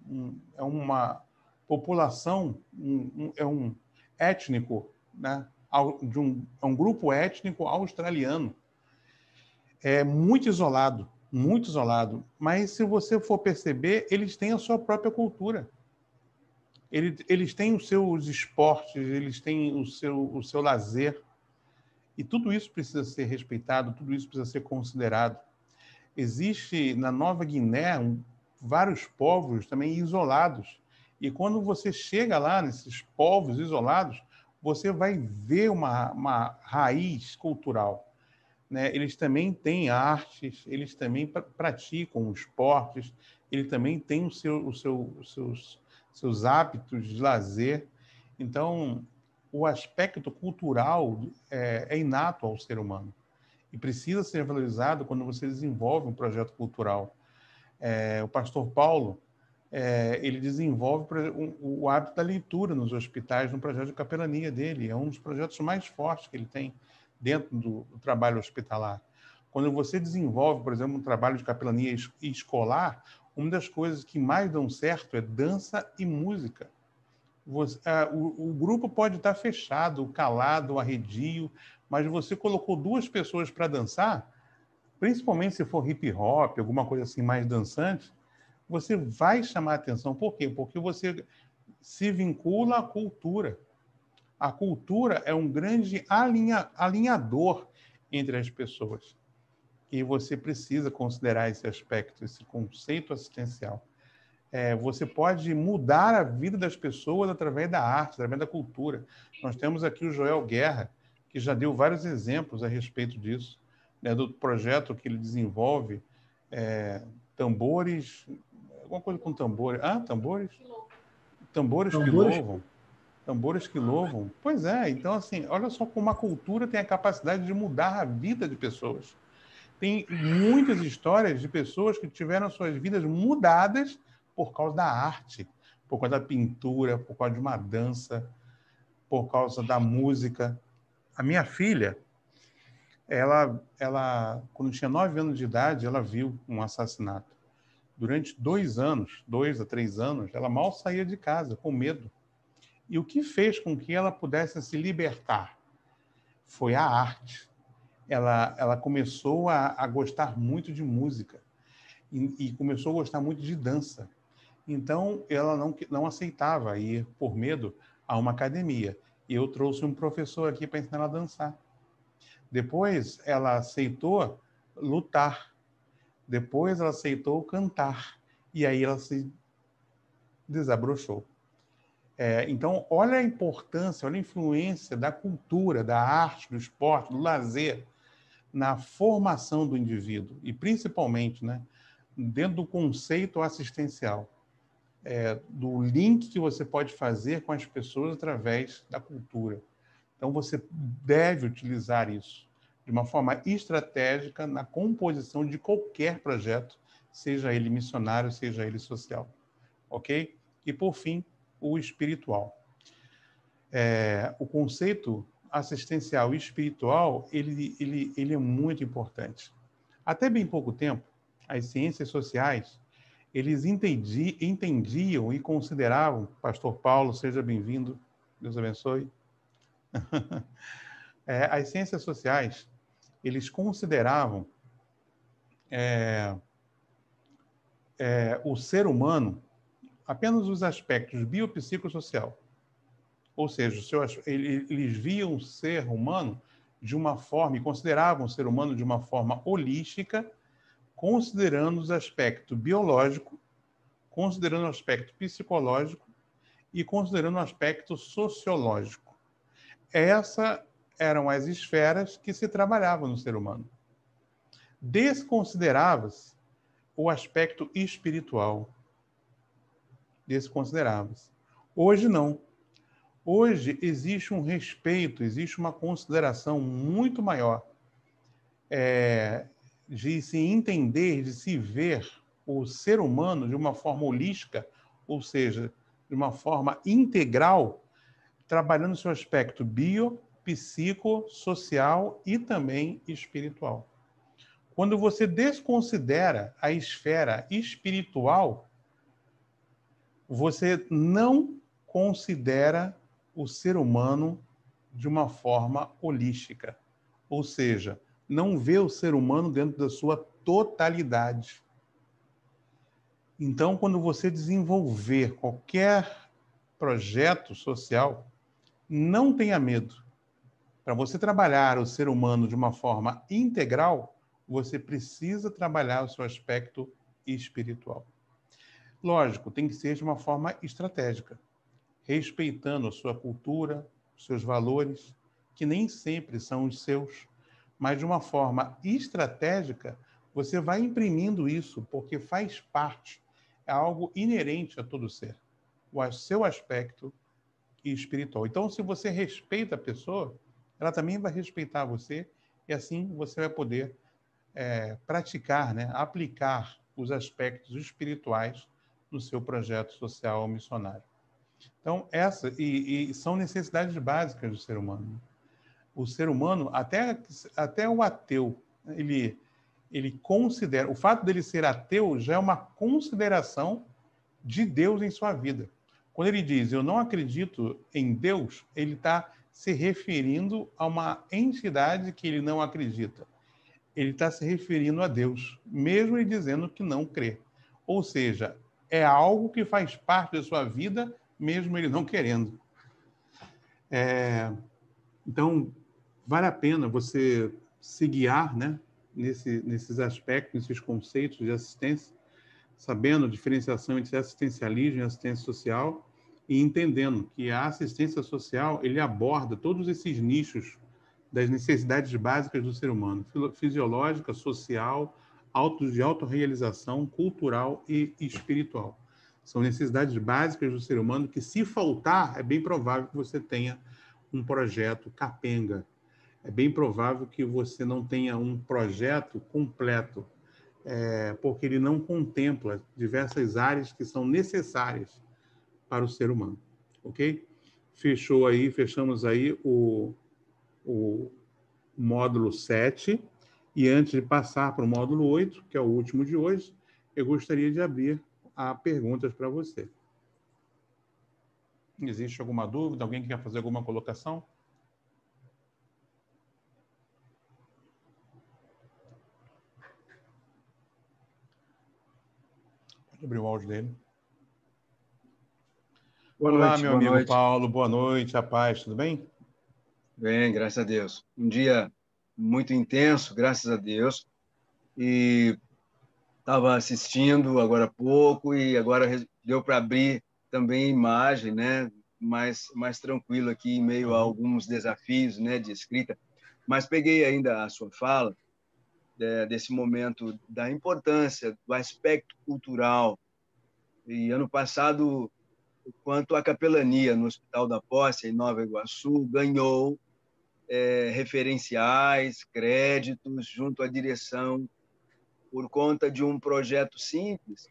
é uma população, é um étnico, né, é um grupo étnico australiano, muito isolado, mas se você for perceber, eles têm a sua própria cultura. Eles têm os seus esportes, eles têm o seu lazer, e tudo isso precisa ser respeitado, tudo isso precisa ser considerado. Existe na Nova Guiné vários povos também isolados. E quando você chega lá nesses povos isolados, você vai ver uma raiz cultural. Né? Eles também têm artes, eles também praticam esportes, eles também têm os seus hábitos de lazer. Então, o aspecto cultural é inato ao ser humano e precisa ser valorizado quando você desenvolve um projeto cultural. O pastor Paulo, ele desenvolve o hábito da leitura nos hospitais, no projeto de capelania dele. É um dos projetos mais fortes que ele tem dentro do trabalho hospitalar. Quando você desenvolve, por exemplo, um trabalho de capelania escolar, uma das coisas que mais dão certo é dança e música. O grupo pode estar fechado, calado, arredio, mas você colocou duas pessoas para dançar, principalmente se for hip hop, alguma coisa assim mais dançante, você vai chamar atenção. Por quê? Porque você se vincula à cultura. A cultura é um grande alinhador entre as pessoas. E você precisa considerar esse aspecto, esse conceito assistencial. Você pode mudar a vida das pessoas através da arte, através da cultura. Nós temos aqui o Joel Guerra, que já deu vários exemplos a respeito disso, né, do projeto que ele desenvolve, tambores, alguma coisa com tambores. Ah, tambores? Tambores que louvam. Tambores que louvam. Pois é, então assim, olha só como a cultura tem a capacidade de mudar a vida de pessoas. Tem muitas histórias de pessoas que tiveram suas vidas mudadas por causa da arte, por causa da pintura, por causa de uma dança, por causa da música. A minha filha, ela quando tinha 9 anos de idade, ela viu um assassinato. Durante 2 anos, 2 a 3 anos, ela mal saía de casa, com medo. E o que fez com que ela pudesse se libertar foi a arte. Ela começou a gostar muito de música e começou a gostar muito de dança. Então, ela não aceitava ir, por medo, a uma academia. E eu trouxe um professor aqui para ensinar ela a dançar. Depois, ela aceitou lutar. Depois, ela aceitou cantar. E aí, ela se desabrochou. Então, olha a importância, olha a influência da cultura, da arte, do esporte, do lazer na formação do indivíduo. E, principalmente, né, dentro do conceito assistencial. Do link que você pode fazer com as pessoas através da cultura. Então, você deve utilizar isso de uma forma estratégica na composição de qualquer projeto, seja ele missionário, seja ele social. Ok? E, por fim, o espiritual. O conceito assistencial e espiritual, ele é muito importante. Até bem pouco tempo, as ciências sociais eles entendiam e consideravam, Pastor Paulo, seja bem-vindo, Deus abençoe. As ciências sociais, eles consideravam o ser humano apenas os aspectos biopsicossocial. Ou seja, eles viam o ser humano de uma forma, e consideravam o ser humano de uma forma holística, considerando os aspectos biológico, considerando o aspecto psicológico e considerando o aspecto sociológico. Essas eram as esferas que se trabalhavam no ser humano. Desconsiderava-se o aspecto espiritual. Desconsiderava-se. Hoje não. Hoje existe um respeito, existe uma consideração muito maior de se entender, de se ver o ser humano de uma forma holística, ou seja, de uma forma integral, trabalhando seu aspecto bio, psico, social e também espiritual. Quando você desconsidera a esfera espiritual, você não considera o ser humano de uma forma holística, ou seja, não vê o ser humano dentro da sua totalidade. Então, quando você desenvolver qualquer projeto social, não tenha medo. Para você trabalhar o ser humano de uma forma integral, você precisa trabalhar o seu aspecto espiritual. Lógico, tem que ser de uma forma estratégica, respeitando a sua cultura, os seus valores, que nem sempre são os seus, mas de uma forma estratégica, você vai imprimindo isso, porque faz parte, é algo inerente a todo ser, o seu aspecto espiritual. Então, se você respeita a pessoa, ela também vai respeitar você, e assim você vai poder praticar, né, aplicar os aspectos espirituais no seu projeto social ou missionário. Então, são necessidades básicas do ser humano. O ser humano, até o ateu, ele considera... O fato dele ser ateu já é uma consideração de Deus em sua vida. Quando ele diz, eu não acredito em Deus, ele está se referindo a uma entidade que ele não acredita. ele está se referindo a Deus, mesmo ele dizendo que não crê. Ou seja, é algo que faz parte da sua vida, mesmo ele não querendo. Então, vale a pena você se guiar, né, nesses aspectos, nesses conceitos de assistência, sabendo a diferenciação entre assistencialismo e assistência social e entendendo que a assistência social ele aborda todos esses nichos das necessidades básicas do ser humano, fisiológica, social, de autorrealização, cultural e espiritual. São necessidades básicas do ser humano que, se faltar, é bem provável que você tenha um projeto capenga. É bem provável que você não tenha um projeto completo, porque ele não contempla diversas áreas que são necessárias para o ser humano. Ok? Fechamos aí o módulo 7. E antes de passar para o módulo 8, que é o último de hoje, eu gostaria de abrir a perguntas para você. Existe alguma dúvida? Alguém que quer fazer alguma colocação? Pode abrir o áudio dele. Olá, meu amigo Paulo. Boa noite. A paz, tudo bem? Bem, graças a Deus. Um dia muito intenso, graças a Deus. E estava assistindo agora há pouco e agora deu para abrir também a imagem, né? Mais tranquilo aqui em meio a alguns desafios, né, de escrita. Mas peguei ainda a sua fala desse momento da importância do aspecto cultural. E ano passado, quanto à capelania no Hospital da Posse, em Nova Iguaçu, ganhou referenciais, créditos junto à direção por conta de um projeto simples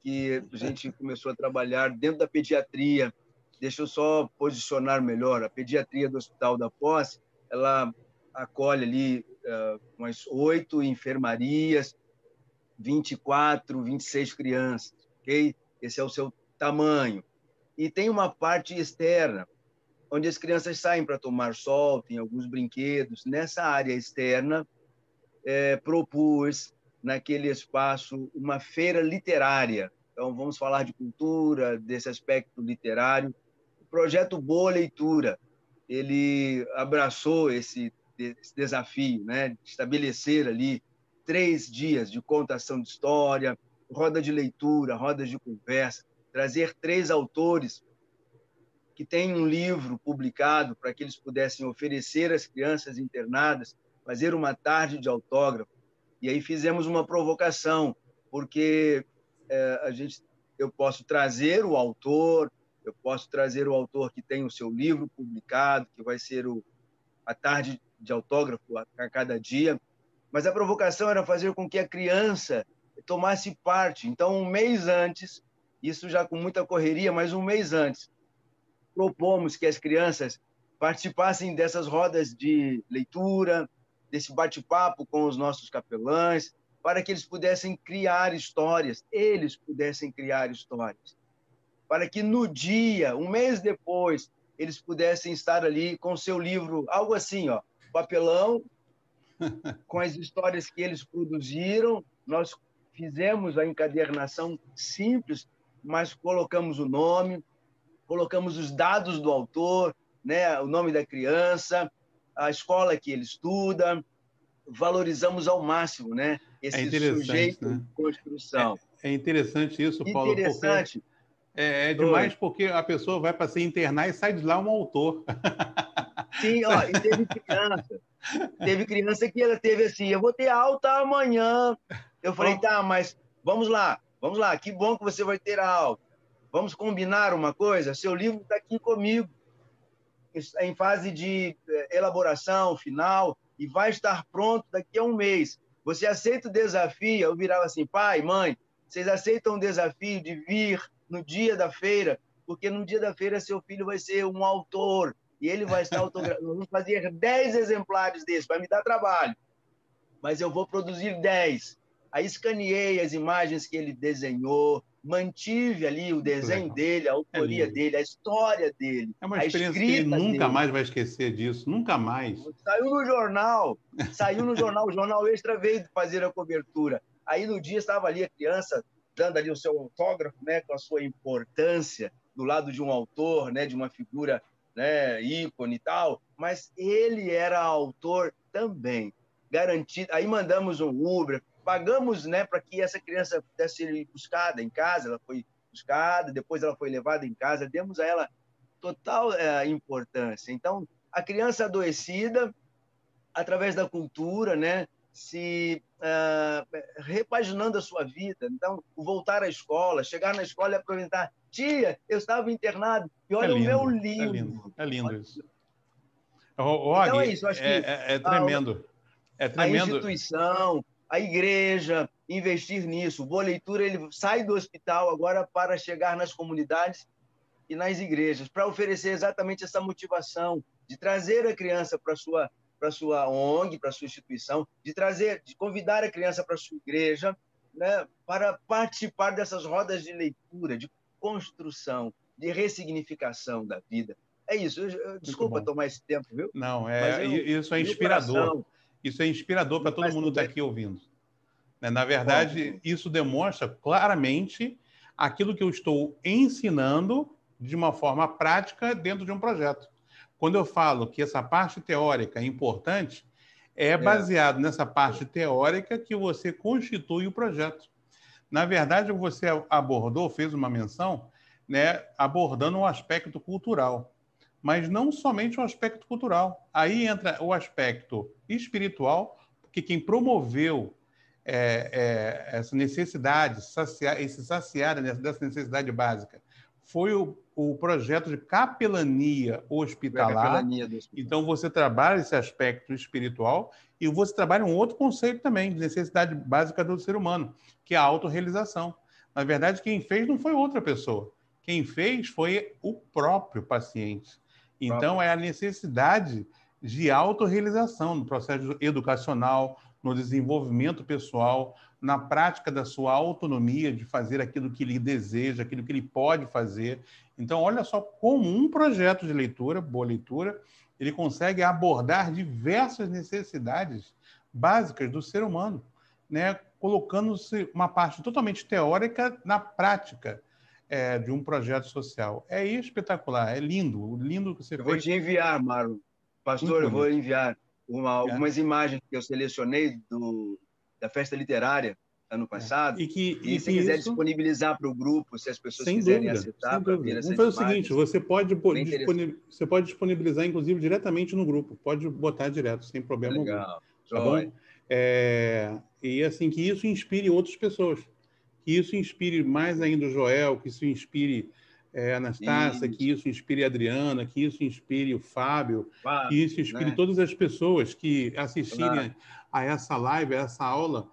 que a gente começou a trabalhar dentro da pediatria. Deixa eu só posicionar melhor. A pediatria do Hospital da Posse, ela acolhe ali umas 8 enfermarias, 24, 26 crianças, ok? Esse é o seu tamanho. E tem uma parte externa, onde as crianças saem para tomar sol, tem alguns brinquedos. Nessa área externa, propus, naquele espaço, uma feira literária. Então, vamos falar de cultura, desse aspecto literário. O projeto Boa Leitura, ele abraçou esse desafio, né, de estabelecer ali 3 dias de contação de história, roda de leitura, rodas de conversa, trazer 3 autores que têm um livro publicado para que eles pudessem oferecer às crianças internadas, fazer uma tarde de autógrafo. E aí fizemos uma provocação, porque eu posso trazer o autor, eu posso trazer o autor que tem o seu livro publicado, que vai ser a tarde de autógrafo a cada dia, mas a provocação era fazer com que a criança tomasse parte. Então, um mês antes, isso já com muita correria, mas um mês antes, propomos que as crianças participassem dessas rodas de leitura, desse bate-papo com os nossos capelães, para que eles pudessem criar histórias, para que no dia, um mês depois, eles pudessem estar ali com seu livro, algo assim, ó, papelão, com as histórias que eles produziram. Nós fizemos a encadernação simples, mas colocamos o nome, colocamos os dados do autor, né, o nome da criança, a escola que ele estuda, valorizamos ao máximo, né, esse sujeito, né, de construção. É interessante isso, Paulo. Interessante. É demais porque a pessoa vai para se internar e sai de lá um autor. Sim, ó, e teve criança que ela teve assim, eu vou ter alta amanhã. Eu falei, tá, mas vamos lá, que bom que você vai ter a alta. Vamos combinar uma coisa? Seu livro está aqui comigo, em fase de elaboração final, e vai estar pronto daqui a um mês. Você aceita o desafio? Eu virava assim, pai, mãe, vocês aceitam o desafio de vir no dia da feira? Porque no dia da feira seu filho vai ser um autor, e ele vai estar autografando. Vamos fazer 10 exemplares desse, vai me dar trabalho, mas eu vou produzir 10. Aí escaneei as imagens que ele desenhou, mantive ali o desenho dele, a autoria dele, a história dele, É uma a experiência que ele escrita nunca dele. mais vai esquecer disso, nunca mais. Saiu no jornal, o Jornal Extra veio fazer a cobertura. Aí no dia estava ali a criança dando ali o seu autógrafo, né, com a sua importância, do lado de um autor, né, de uma figura, né, ícone e tal, mas ele era autor também, garantido. Aí mandamos um Uber, pagamos, né, para que essa criança pudesse ser buscada em casa, ela foi buscada, depois ela foi levada em casa, demos a ela total importância. Então, a criança adoecida, através da cultura, né, se repaginando a sua vida. Então, o voltar à escola, chegar na escola e aproveitar. Tia, eu estava internado e olha o meu livro. É lindo isso. Então Og, é isso, eu acho que é tremendo. É a tremendo. instituição, a igreja, investir nisso. O Boa Leitura ele sai do hospital agora para chegar nas comunidades e nas igrejas, para oferecer exatamente essa motivação de trazer a criança para sua ONG, para sua instituição, de convidar a criança para sua igreja, né, para participar dessas rodas de leitura, de construção, de ressignificação da vida. É isso. Desculpa tomar esse tempo, viu? Não, Mas isso é inspirador. Isso é inspirador para todo mundo que está aqui ouvindo. Na verdade, isso demonstra claramente aquilo que eu estou ensinando de uma forma prática dentro de um projeto. Quando eu falo que essa parte teórica é importante, é baseado nessa parte teórica que você constitui o projeto. Na verdade, você abordou, fez uma menção, né, abordando um aspecto cultural. Mas não somente o aspecto cultural. Aí entra o aspecto espiritual, porque quem promoveu essa necessidade, esse saciar dessa necessidade básica, foi o projeto de capelania hospitalar. Então, você trabalha esse aspecto espiritual e você trabalha um outro conceito também, de necessidade básica do ser humano, que é a autorrealização. Na verdade, quem fez não foi outra pessoa. Quem fez foi o próprio paciente. Então, é a necessidade de autorrealização no processo educacional, no desenvolvimento pessoal, na prática da sua autonomia de fazer aquilo que ele deseja, aquilo que ele pode fazer. Então, olha só como um projeto de leitura, Boa Leitura, ele consegue abordar diversas necessidades básicas do ser humano, né? Colocando-se uma parte totalmente teórica na prática de um projeto social. É espetacular, é lindo, lindo que você fez. Eu vou te enviar, Marlon. Pastor, eu vou enviar algumas imagens que eu selecionei da festa literária ano passado. E se quiser disponibilizar para o grupo, se as pessoas quiserem acessar para ver essas imagens. Vamos fazer o seguinte, você pode disponibilizar, inclusive, diretamente no grupo. Pode botar direto, sem problema algum. Legal. Tá bom? E assim, que isso inspire outras pessoas. Que isso inspire mais ainda o Joel, que isso inspire a Anastácia, que isso inspire a Adriana, que isso inspire o Fábio, que isso inspire todas as pessoas que assistirem a essa live, a essa aula,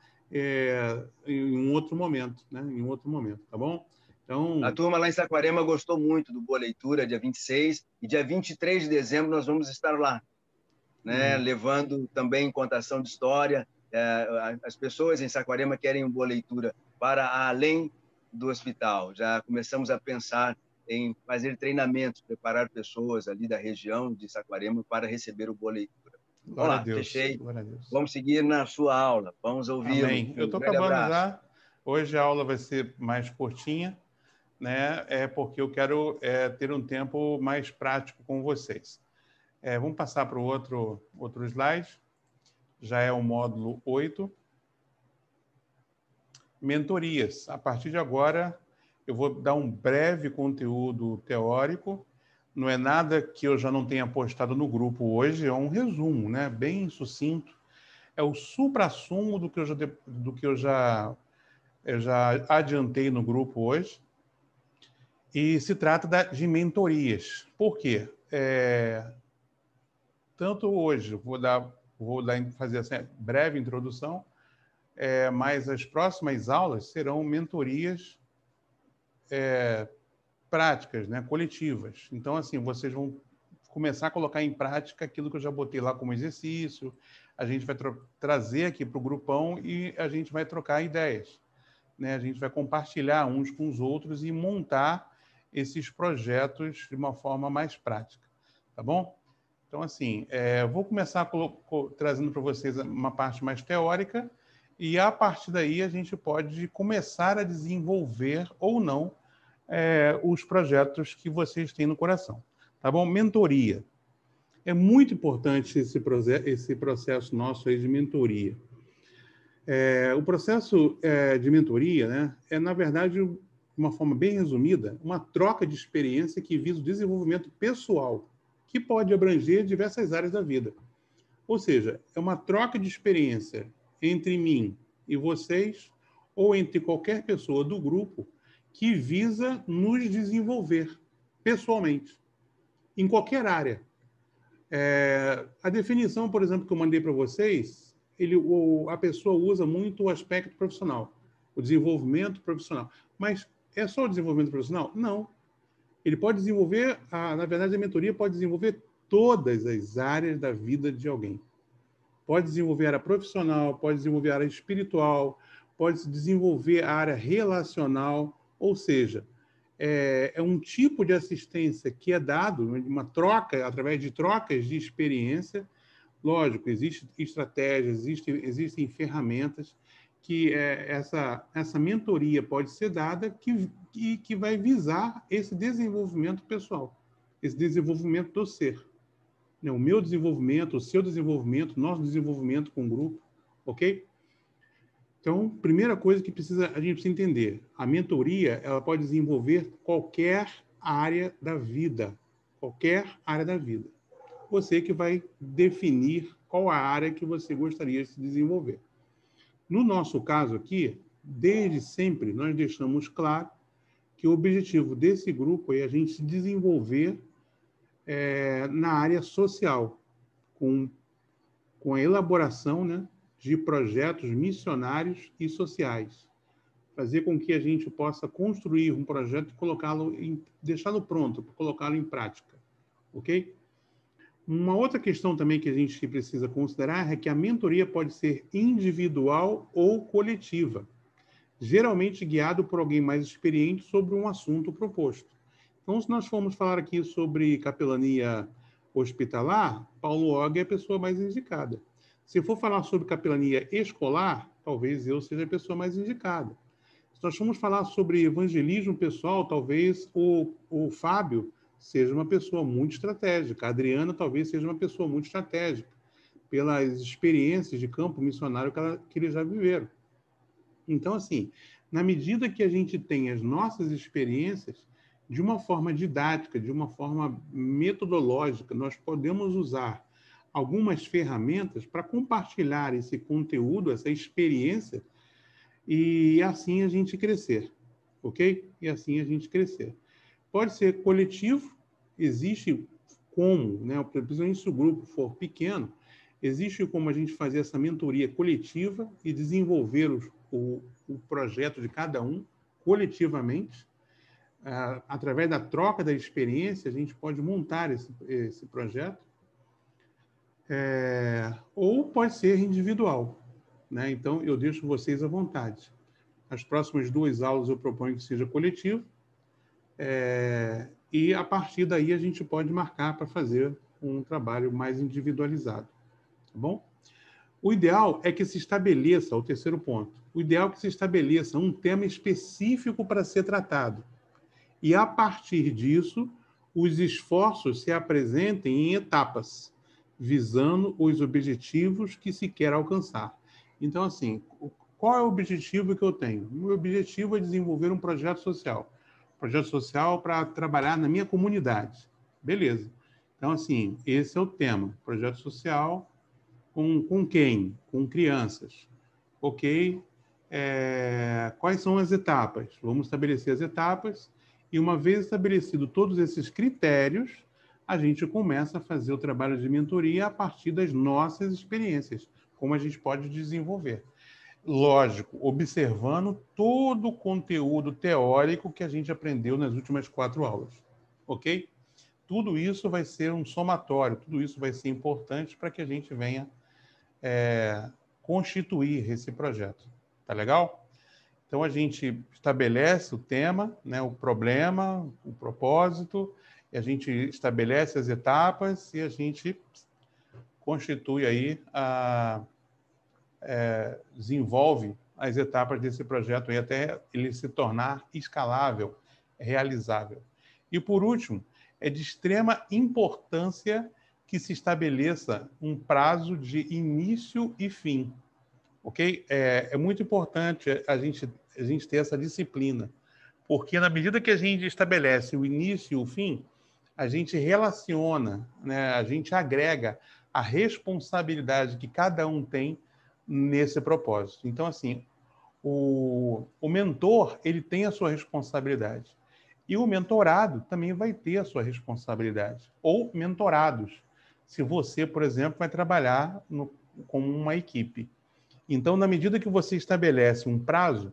em um outro momento, né? Em um outro momento, tá bom? Então, a turma lá em Saquarema gostou muito do Boa Leitura, dia 26, e dia 23 de dezembro nós vamos estar lá, né? Levando também contação de história. As pessoas em Saquarema querem uma Boa Leitura para além do hospital. Já começamos a pensar em fazer treinamentos, preparar pessoas ali da região de Saquarema para receber o Boa Leitura. Vamos lá, fechei. Vamos seguir na sua aula. Vamos ouvi-lo. Amém. Eu estou acabando já. Hoje a aula vai ser mais curtinha, né? Porque eu quero ter um tempo mais prático com vocês. Vamos passar para o outro slide. Já é o módulo 8. Mentorias. A partir de agora, eu vou dar um breve conteúdo teórico. Não é nada que eu já não tenha postado no grupo hoje, é um resumo, né? Bem sucinto. É o suprassumo do que eu já adiantei no grupo hoje. E se trata de mentorias. Por quê? Tanto hoje, fazer essa breve introdução, mas as próximas aulas serão mentorias práticas, né, coletivas. Então, assim, vocês vão começar a colocar em prática aquilo que eu já botei lá como exercício, a gente vai trazer aqui para o grupão e a gente vai trocar ideias, né? A gente vai compartilhar uns com os outros e montar esses projetos de uma forma mais prática, tá bom? Então, assim, vou começar trazendo para vocês uma parte mais teórica e, a partir daí, a gente pode começar a desenvolver ou não os projetos que vocês têm no coração, tá bom? Mentoria. É muito importante esse processo nosso aí de mentoria. O processo de mentoria, né, na verdade, de uma forma bem resumida, uma troca de experiência que visa o desenvolvimento pessoal, que pode abranger diversas áreas da vida. Ou seja, é uma troca de experiência entre mim e vocês, ou entre qualquer pessoa do grupo, que visa nos desenvolver pessoalmente, em qualquer área. A definição, por exemplo, que eu mandei para vocês, a pessoa usa muito o aspecto profissional, o desenvolvimento profissional. Mas é só o desenvolvimento profissional? Não. Ele pode desenvolver, na verdade, a mentoria pode desenvolver todas as áreas da vida de alguém. Pode desenvolver a área profissional, pode desenvolver a área espiritual, pode desenvolver a área relacional, ou seja, é um tipo de assistência que é dado, uma troca, através de trocas de experiência. Lógico, existem estratégias, existem ferramentas que essa mentoria pode ser dada que vai visar esse desenvolvimento pessoal, esse desenvolvimento do ser. O meu desenvolvimento, o seu desenvolvimento, nosso desenvolvimento com o grupo, ok? Então, primeira coisa que a gente precisa entender, a mentoria, ela pode desenvolver qualquer área da vida, qualquer área da vida. Você que vai definir qual a área que você gostaria de se desenvolver. No nosso caso aqui, desde sempre, nós deixamos claro que o objetivo desse grupo é a gente se desenvolver na área social, com a elaboração, né, de projetos missionários e sociais. Fazer com que a gente possa construir um projeto e deixá-lo pronto, colocá-lo em prática. Ok? Uma outra questão também que a gente precisa considerar é que a mentoria pode ser individual ou coletiva, geralmente guiado por alguém mais experiente sobre um assunto proposto. Então, se nós formos falar aqui sobre capelania hospitalar, Paulo Og é a pessoa mais indicada. Se for falar sobre capelania escolar, talvez eu seja a pessoa mais indicada. Se nós formos falar sobre evangelismo pessoal, talvez o Fábio seja uma pessoa muito estratégica. A Adriana talvez seja uma pessoa muito estratégica, pelas experiências de campo missionário que eles já viveram. Então, assim, na medida que a gente tem as nossas experiências, de uma forma didática, de uma forma metodológica, nós podemos usar algumas ferramentas para compartilhar esse conteúdo, essa experiência, e assim a gente crescer, ok? E assim a gente crescer. Pode ser coletivo, existe como, né? Principalmente se o grupo for pequeno, existe como a gente fazer essa mentoria coletiva e desenvolver o projeto de cada um coletivamente. Através da troca da experiência, a gente pode montar esse projeto. Ou pode ser individual, né? Então, eu deixo vocês à vontade. As próximas 2 aulas eu proponho que seja coletivo, e a partir daí a gente pode marcar para fazer um trabalho mais individualizado, tá bom? O ideal é que se estabeleça, o terceiro ponto, o ideal é que se estabeleça um tema específico para ser tratado. E, a partir disso, os esforços se apresentem em etapas, visando os objetivos que se quer alcançar. Então, assim, qual é o objetivo que eu tenho? O meu objetivo é desenvolver um projeto social. Projeto social para trabalhar na minha comunidade. Beleza. Então, assim, esse é o tema. Projeto social com quem? Com crianças. Ok. Quais são as etapas? Vamos estabelecer as etapas. E, uma vez estabelecido todos esses critérios, a gente começa a fazer o trabalho de mentoria a partir das nossas experiências, como a gente pode desenvolver. Lógico, observando todo o conteúdo teórico que a gente aprendeu nas últimas 4 aulas. Ok? tudo isso vai ser um somatório, tudo isso vai ser importante para que a gente venha constituir esse projeto. Tá legal? Então, a gente estabelece o tema, né, o problema, o propósito, e a gente estabelece as etapas e a gente constitui aí, desenvolve as etapas desse projeto aí até ele se tornar escalável, realizável. E, por último, é de extrema importância que se estabeleça um prazo de início e fim. Ok? É muito importante a gente ter essa disciplina, porque na medida que a gente estabelece o início e o fim, a gente relaciona, né? A gente agrega a responsabilidade que cada um tem nesse propósito. Então, assim, o mentor, ele tem a sua responsabilidade. E o mentorado também vai ter a sua responsabilidade. Ou mentorados, se você, por exemplo, vai trabalhar com uma equipe. Então, na medida que você estabelece um prazo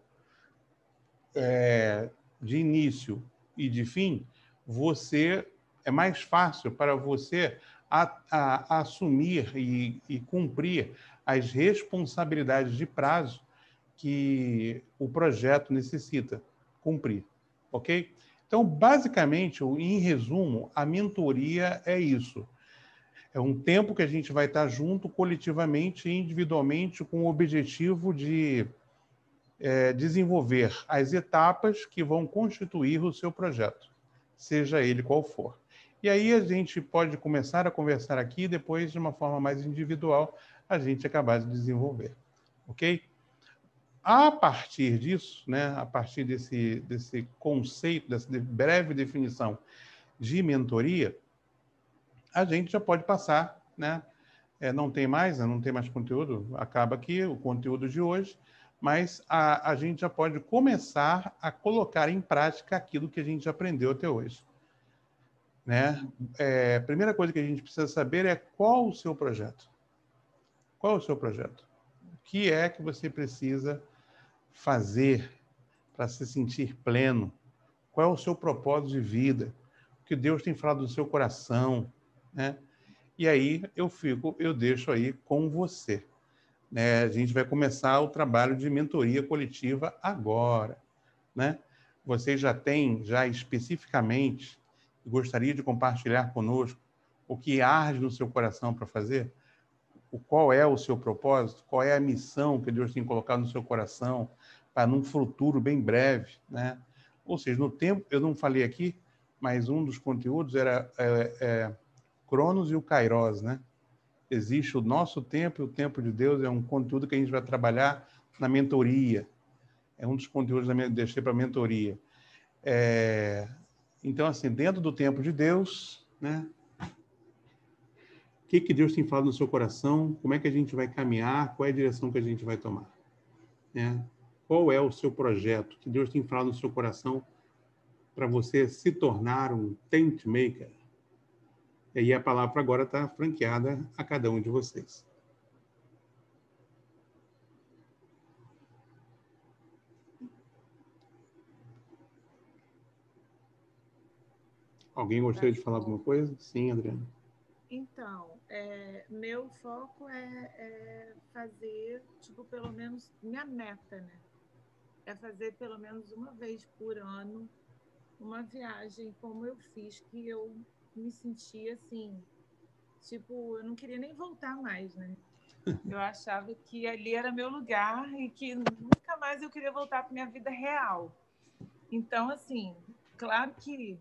de início e de fim, é mais fácil para você assumir e cumprir as responsabilidades de prazo que o projeto necessita cumprir, ok? Então, basicamente, em resumo, a mentoria é isso. É um tempo que a gente vai estar junto coletivamente e individualmente com o objetivo de desenvolver as etapas que vão constituir o seu projeto, seja ele qual for. E aí a gente pode começar a conversar aqui e depois, de uma forma mais individual, a gente acabar de desenvolver, ok? A partir disso, né, a partir desse conceito, dessa breve definição de mentoria, a gente já pode passar, né? Não tem mais, né, não tem mais conteúdo, acaba aqui o conteúdo de hoje, mas a gente já pode começar a colocar em prática aquilo que a gente aprendeu até hoje. Né? A primeira coisa que a gente precisa saber é qual o seu projeto. Qual é o seu projeto? O que é que você precisa fazer para se sentir pleno? Qual é o seu propósito de vida? O que Deus tem falado no seu coração? Né? E aí eu deixo aí com você. Né? A gente vai começar o trabalho de mentoria coletiva agora. Né? Você já tem, especificamente, gostaria de compartilhar conosco o que arde no seu coração para fazer? Qual é o seu propósito? Qual é a missão que Deus tem colocado no seu coração para num futuro bem breve? Né? Ou seja, no tempo, eu não falei aqui, mas um dos conteúdos era Cronos e o Kairos, né? Existe o nosso tempo e o tempo de Deus, é um conteúdo que a gente vai trabalhar na mentoria. É um dos conteúdos que eu deixei para a mentoria. Então, assim, dentro do tempo de Deus, né? O que Deus tem falado no seu coração? Como é que a gente vai caminhar? Qual é a direção que a gente vai tomar? Né? Qual é o seu projeto que Deus tem falado no seu coração para você se tornar um tent maker? E aí a palavra agora está franqueada a cada um de vocês. Alguém gostaria de falar alguma coisa? Sim, Adriana. Então, meu foco é fazer, tipo, pelo menos, minha meta, né? É fazer pelo menos uma vez por ano uma viagem como eu fiz, que eu me senti assim, tipo, eu não queria nem voltar mais, né? Eu achava que ali era meu lugar e que nunca mais eu queria voltar para minha vida real. Então, assim, claro que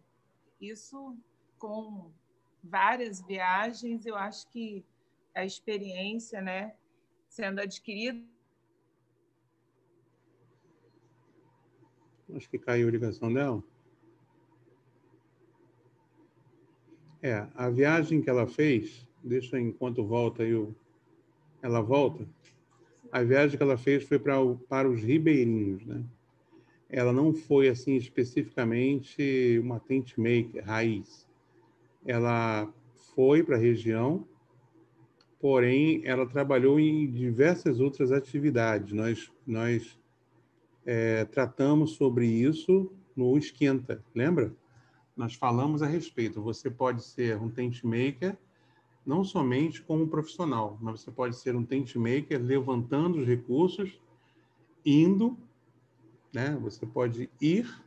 isso com várias viagens, eu acho que a experiência, né, sendo adquirida. Acho que caiu a ligação dela. A viagem que ela fez, deixa enquanto volta aí, ela volta. A viagem que ela fez foi para os ribeirinhos, né? Ela não foi assim especificamente uma tent maker raiz. Ela foi para a região, porém ela trabalhou em diversas outras atividades. Nós tratamos sobre isso no Esquenta, lembra? nós falamos a respeito. Você pode ser um tent maker, não somente como profissional, mas você pode ser um tent maker levantando os recursos, indo, né? Você pode ir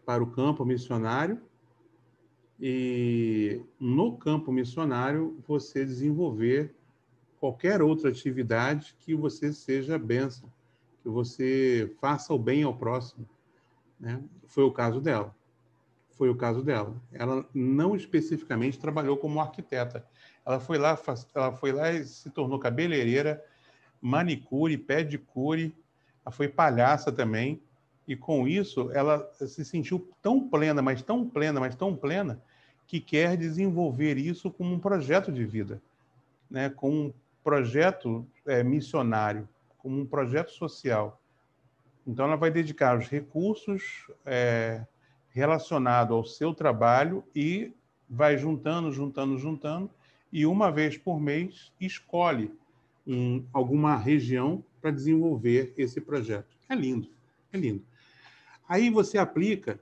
para o campo missionário e, no campo missionário, você desenvolver qualquer outra atividade que você seja bênção, que você faça o bem ao próximo, né? Foi o caso dela. Foi o caso dela. Ela não especificamente trabalhou como arquiteta. Ela foi lá e se tornou cabeleireira, manicure, pedicure, ela foi palhaça também. E com isso, ela se sentiu tão plena, mas tão plena, mas tão plena, que quer desenvolver isso como um projeto de vida, né? Como um projeto missionário, como um projeto social. Então, ela vai dedicar os recursos relacionados ao seu trabalho e vai juntando, e uma vez por mês escolhe alguma região para desenvolver esse projeto. É lindo, é lindo. Aí você aplica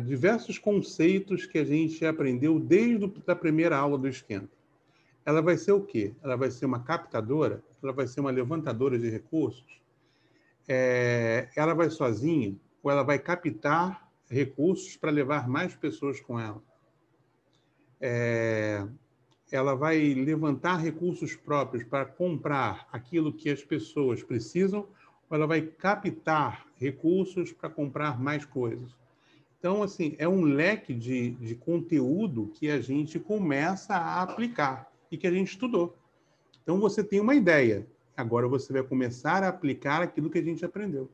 diversos conceitos que a gente aprendeu desde a primeira aula do Esquenta. Ela vai ser o quê? Ela vai ser uma captadora? Ela vai ser uma levantadora de recursos? Ela vai sozinha ou ela vai captar recursos para levar mais pessoas com ela? Ela vai levantar recursos próprios para comprar aquilo que as pessoas precisam ou ela vai captar recursos para comprar mais coisas? Então, assim, é um leque de conteúdo que a gente começa a aplicar e que a gente estudou. Então, você tem uma ideia. Agora você vai começar a aplicar aquilo que a gente aprendeu,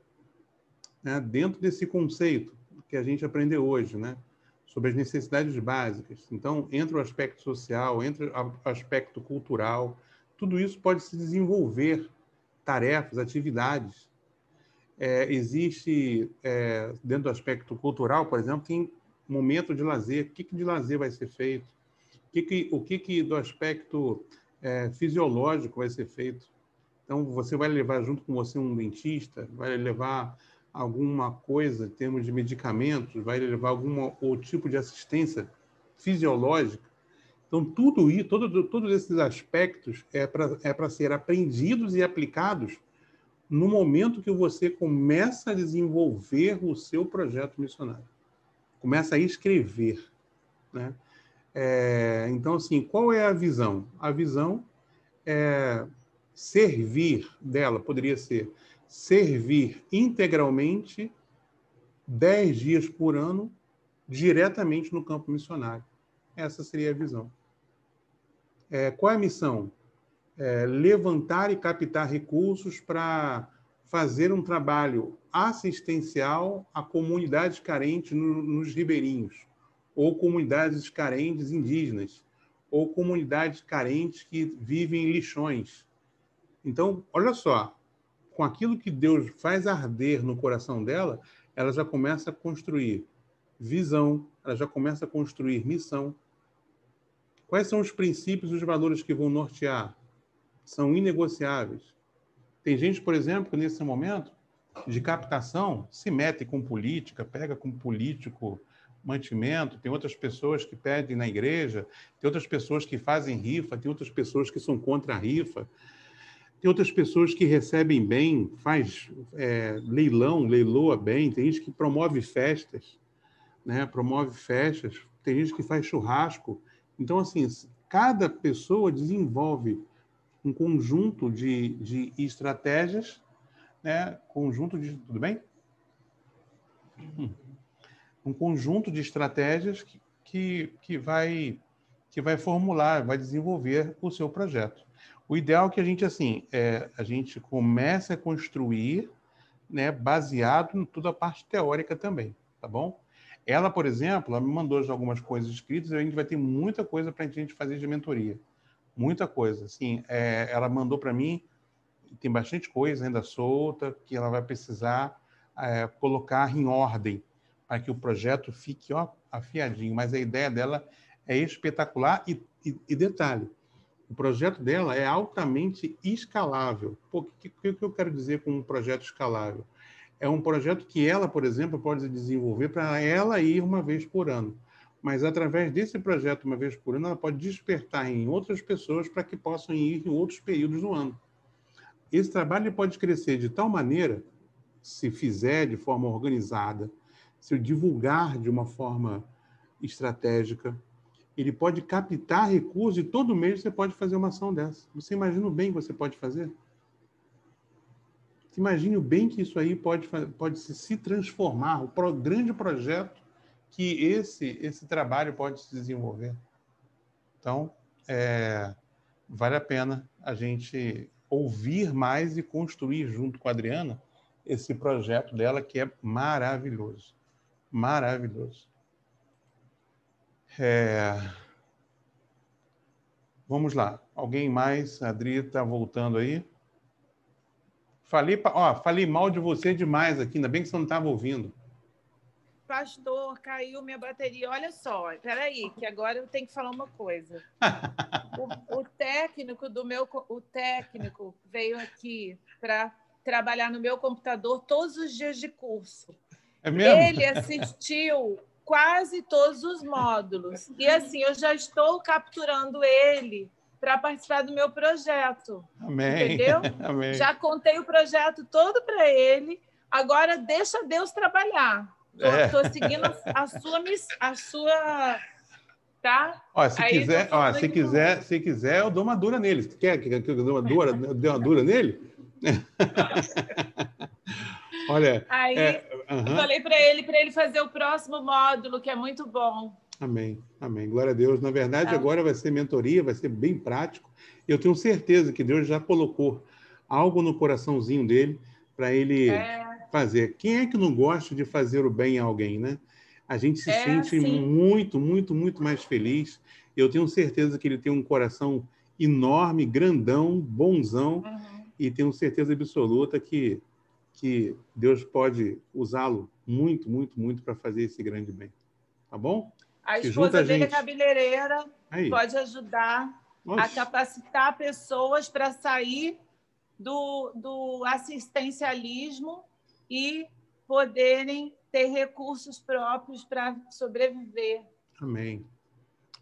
né? Dentro desse conceito que a gente aprendeu hoje, né? Sobre as necessidades básicas. Então, entra o aspecto social, entra o aspecto cultural. Tudo isso pode se desenvolver tarefas, atividades. Existe, dentro do aspecto cultural, por exemplo, tem momento de lazer. O que de lazer vai ser feito? O que do aspecto fisiológico vai ser feito? Então, você vai levar junto com você um dentista, vai levar alguma coisa em termos de medicamentos, vai levar outro tipo de assistência fisiológica. Então, todos esses aspectos é para ser aprendidos e aplicados no momento que você começa a desenvolver o seu projeto missionário. Começa a escrever, né? Então, assim, qual é a visão? A visão é servir dela, poderia ser servir integralmente 10 dias por ano diretamente no campo missionário. Essa seria a visão. Qual é a missão? Levantar e captar recursos para fazer um trabalho assistencial a comunidades carentes nos ribeirinhos, ou comunidades carentes indígenas, ou comunidades carentes que vivem em lixões. Então, olha só, com aquilo que Deus faz arder no coração dela, ela já começa a construir visão, ela já começa a construir missão. Quais são os princípios e os valores que vão nortear? São inegociáveis. Tem gente, por exemplo, que nesse momento de captação se mete com política, pega com político mantimento, tem outras pessoas que pedem na igreja, tem outras pessoas que fazem rifa, tem outras pessoas que são contra a rifa, tem outras pessoas que recebem bem, faz leilão, leiloa bem, tem gente que promove festas, né? Promove festas, tem gente que faz churrasco. Então, assim, cada pessoa desenvolve um conjunto de estratégias, né? Tudo bem? Um conjunto de estratégias que vai formular, vai desenvolver o seu projeto. O ideal é que a gente, assim, a gente comece a construir, né, baseado em toda a parte teórica também, tá bom? Ela, por exemplo, ela me mandou já algumas coisas escritas e a gente vai ter muita coisa para a gente fazer de mentoria. Muita coisa. Assim, ela mandou para mim, tem bastante coisa ainda solta, que ela vai precisar colocar em ordem para que o projeto fique afiadinho. Mas a ideia dela é espetacular e detalhe, o projeto dela é altamente escalável. O que eu quero dizer com um projeto escalável? é um projeto que ela, por exemplo, pode desenvolver para ela ir uma vez por ano. Mas, através desse projeto, uma vez por ano, ela pode despertar em outras pessoas para que possam ir em outros períodos do ano. Esse trabalho pode crescer de tal maneira, se fizer de forma organizada, se divulgar de uma forma estratégica, ele pode captar recursos e todo mês você pode fazer uma ação dessa. Você imagina o bem que você pode fazer? Você imagina o bem que isso aí pode se transformar, o grande projeto que esse trabalho pode se desenvolver. Então, vale a pena a gente ouvir mais e construir junto com a Adriana esse projeto dela, que é maravilhoso. Maravilhoso. Vamos lá. Alguém mais? A Adri está voltando aí. Falei mal de você demais aqui, ainda bem que você não estava ouvindo. Pastor, caiu minha bateria. Olha só, peraí, que agora eu tenho que falar uma coisa. O técnico veio aqui para trabalhar no meu computador todos os dias de curso. É mesmo? Ele assistiu quase todos os módulos. E assim, eu já estou capturando ele para participar do meu projeto. Amém. Entendeu? Amém. Já contei o projeto todo para ele. Agora deixa Deus trabalhar. Estou seguindo a sua, tá? Se quiser, eu dou uma dura nele. Você quer que eu dê uma dura nele? Olha. Eu falei para ele fazer o próximo módulo, que é muito bom. Amém. Amém. Glória a Deus. Na verdade, agora vai ser mentoria, vai ser bem prático. Eu tenho certeza que Deus já colocou algo no coraçãozinho dele para ele fazer. Quem é que não gosta de fazer o bem a alguém, né? A gente se sente muito, muito, muito mais feliz. Eu tenho certeza que ele tem um coração enorme, grandão, bonzão, e tenho certeza absoluta que Deus pode usá-lo muito, muito, muito para fazer esse grande bem. Tá bom? A esposa dele é cabeleireira, pode ajudar a capacitar pessoas para sair do assistencialismo e poderem ter recursos próprios para sobreviver. Amém.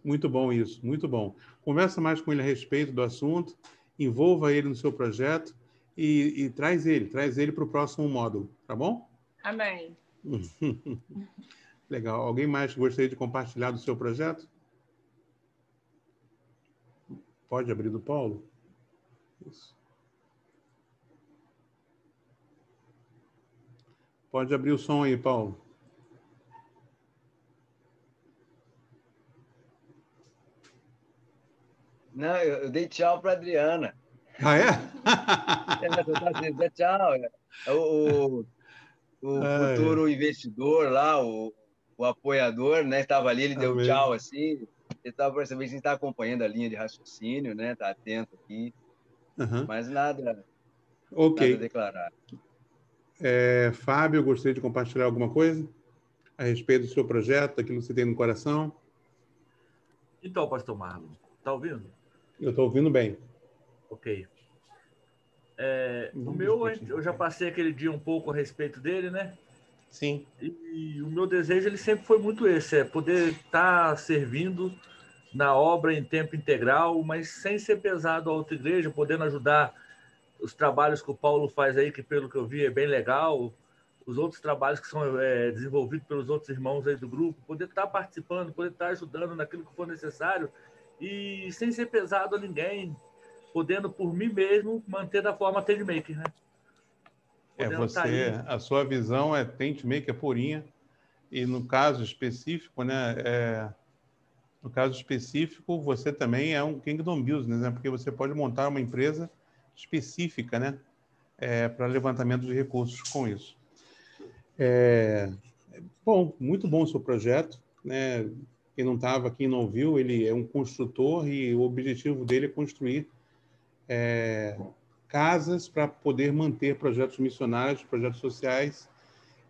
Muito bom isso, muito bom. Conversa mais com ele a respeito do assunto, envolva ele no seu projeto e traz ele para o próximo módulo, tá bom? Amém. Legal. Alguém mais que gostaria de compartilhar do seu projeto? Pode abrir do Paulo? Isso. Pode abrir o som aí, Paulo. Não, eu dei tchau para a Adriana. Ah, é? Dá tchau. O futuro investidor lá, o apoiador, né? Estava ali, ele deu tchau assim. Ele estava para saber se a gente está acompanhando a linha de raciocínio, né? Está atento aqui. Mas nada, nada a declarar. Fábio, gostaria de compartilhar alguma coisa a respeito do seu projeto, daquilo que você tem no coração? Então, pastor Marlon, está ouvindo? Eu estou ouvindo bem. Ok. O meu, eu já passei aquele dia um pouco a respeito dele, né? Sim. E o meu desejo, ele sempre foi muito esse, poder estar servindo na obra em tempo integral, mas sem ser pesado a outra igreja, podendo ajudar os trabalhos que o Paulo faz aí, que pelo que eu vi é bem legal, os outros trabalhos que são desenvolvidos pelos outros irmãos aí do grupo, poder estar participando, poder estar ajudando naquilo que for necessário e sem ser pesado a ninguém, podendo por mim mesmo manter da forma Tentmaker, né? A sua visão é Tentmaker purinha e no caso específico, né? No caso específico, você também é um Kingdom Business, né? Porque você pode montar uma empresa específica, né? Para levantamento de recursos com isso. Bom, muito bom o seu projeto, né? Quem não estava, quem não viu, ele é um construtor e o objetivo dele é construir casas para poder manter projetos missionários, projetos sociais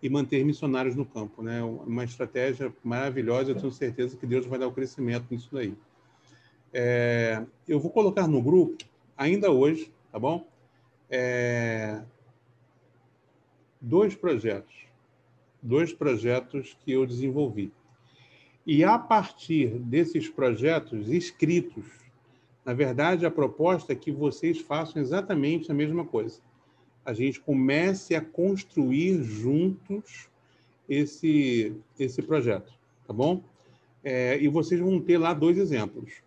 e manter missionários no campo, né? Uma estratégia maravilhosa, eu tenho certeza que Deus vai dar o crescimento nisso daí. Eu vou colocar no grupo, ainda hoje, tá bom? 2 projetos que eu desenvolvi. E a partir desses projetos escritos, na verdade, a proposta é que vocês façam exatamente a mesma coisa. A gente comece a construir juntos esse projeto, tá bom? E vocês vão ter lá 2 exemplos.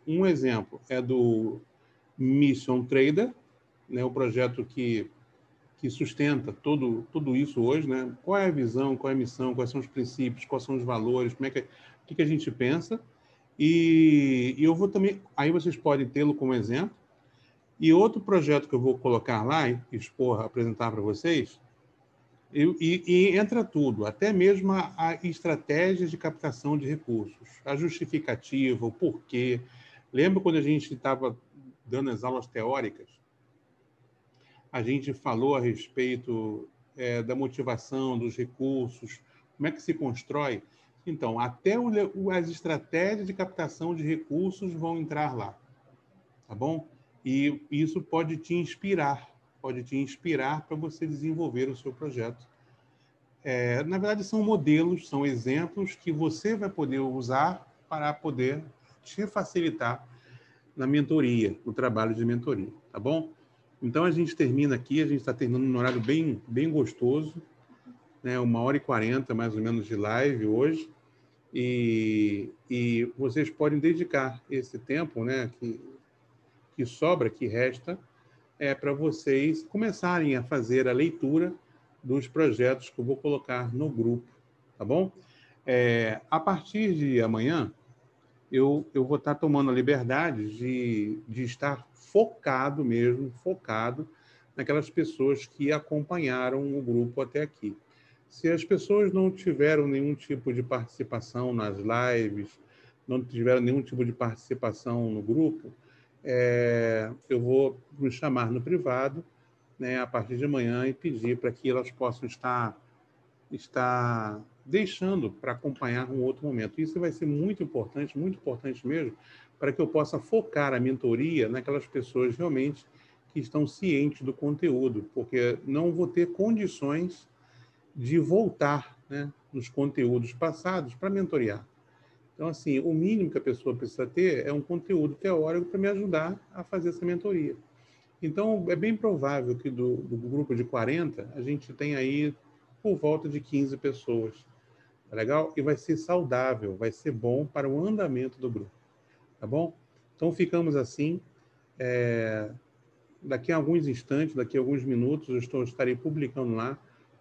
Um exemplo é do Mission Trader, né, o projeto que sustenta tudo isso hoje, né? Qual é a visão, qual é a missão, quais são os princípios, quais são os valores, o que a gente pensa. E eu vou também, aí vocês podem tê-lo como exemplo. E outro projeto que eu vou colocar lá, expor, apresentar para vocês, e entra tudo, até mesmo a estratégia de captação de recursos, a justificativa, o porquê. Lembra quando a gente estava dando as aulas teóricas? A gente falou a respeito da motivação, dos recursos, como é que se constrói. Então, até as estratégias de captação de recursos vão entrar lá, tá bom? E isso pode te inspirar para você desenvolver o seu projeto. Na verdade, são modelos, são exemplos que você vai poder usar para poder te facilitar na mentoria, no trabalho de mentoria, tá bom? Então, a gente termina aqui, a gente está terminando num horário bem gostoso, né? 1h40, mais ou menos, de live hoje. E vocês podem dedicar esse tempo, né, que sobra, que resta, para vocês começarem a fazer a leitura dos projetos que eu vou colocar no grupo, tá bom? A partir de amanhã, eu vou estar tomando a liberdade de estar focado naquelas pessoas que acompanharam o grupo até aqui. Se as pessoas não tiveram nenhum tipo de participação nas lives, não tiveram nenhum tipo de participação no grupo, eu vou me chamar no privado, né, a partir de amanhã e pedir para que elas possam estar deixando para acompanhar um outro momento. Isso vai ser muito importante mesmo, para que eu possa focar a mentoria naquelas pessoas realmente que estão cientes do conteúdo, porque não vou ter condições de voltar, né, nos conteúdos passados para mentorear. Então, assim, o mínimo que a pessoa precisa ter é um conteúdo teórico para me ajudar a fazer essa mentoria. Então, é bem provável que do grupo de 40, a gente tenha aí por volta de 15 pessoas. Tá legal? E vai ser saudável, vai ser bom para o andamento do grupo. Tá bom? Então, ficamos assim. Daqui a alguns instantes, daqui a alguns minutos, eu estarei publicando lá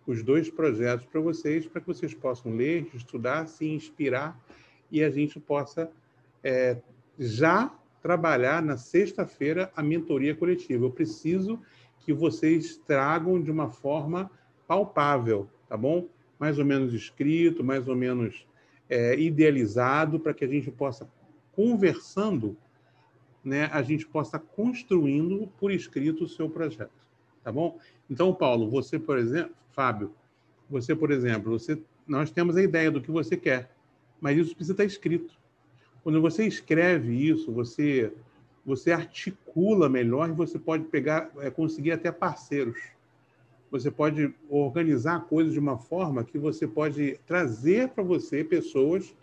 os 2 projetos para que vocês possam ler, estudar, se inspirar e a gente possa já trabalhar na sexta-feira a mentoria coletiva. Eu preciso que vocês tragam de uma forma palpável, tá bom? Mais ou menos escrito, mais ou menos idealizado, para que a gente possa, conversando, né, a gente possa construindo por escrito o seu projeto, tá bom? Então, Paulo, você, por exemplo, Fábio, você, por exemplo, nós temos a ideia do que você quer, mas isso precisa estar escrito. Quando você escreve isso, você articula melhor e você pode conseguir até parceiros. Você pode organizar coisas de uma forma que você pode trazer para você pessoas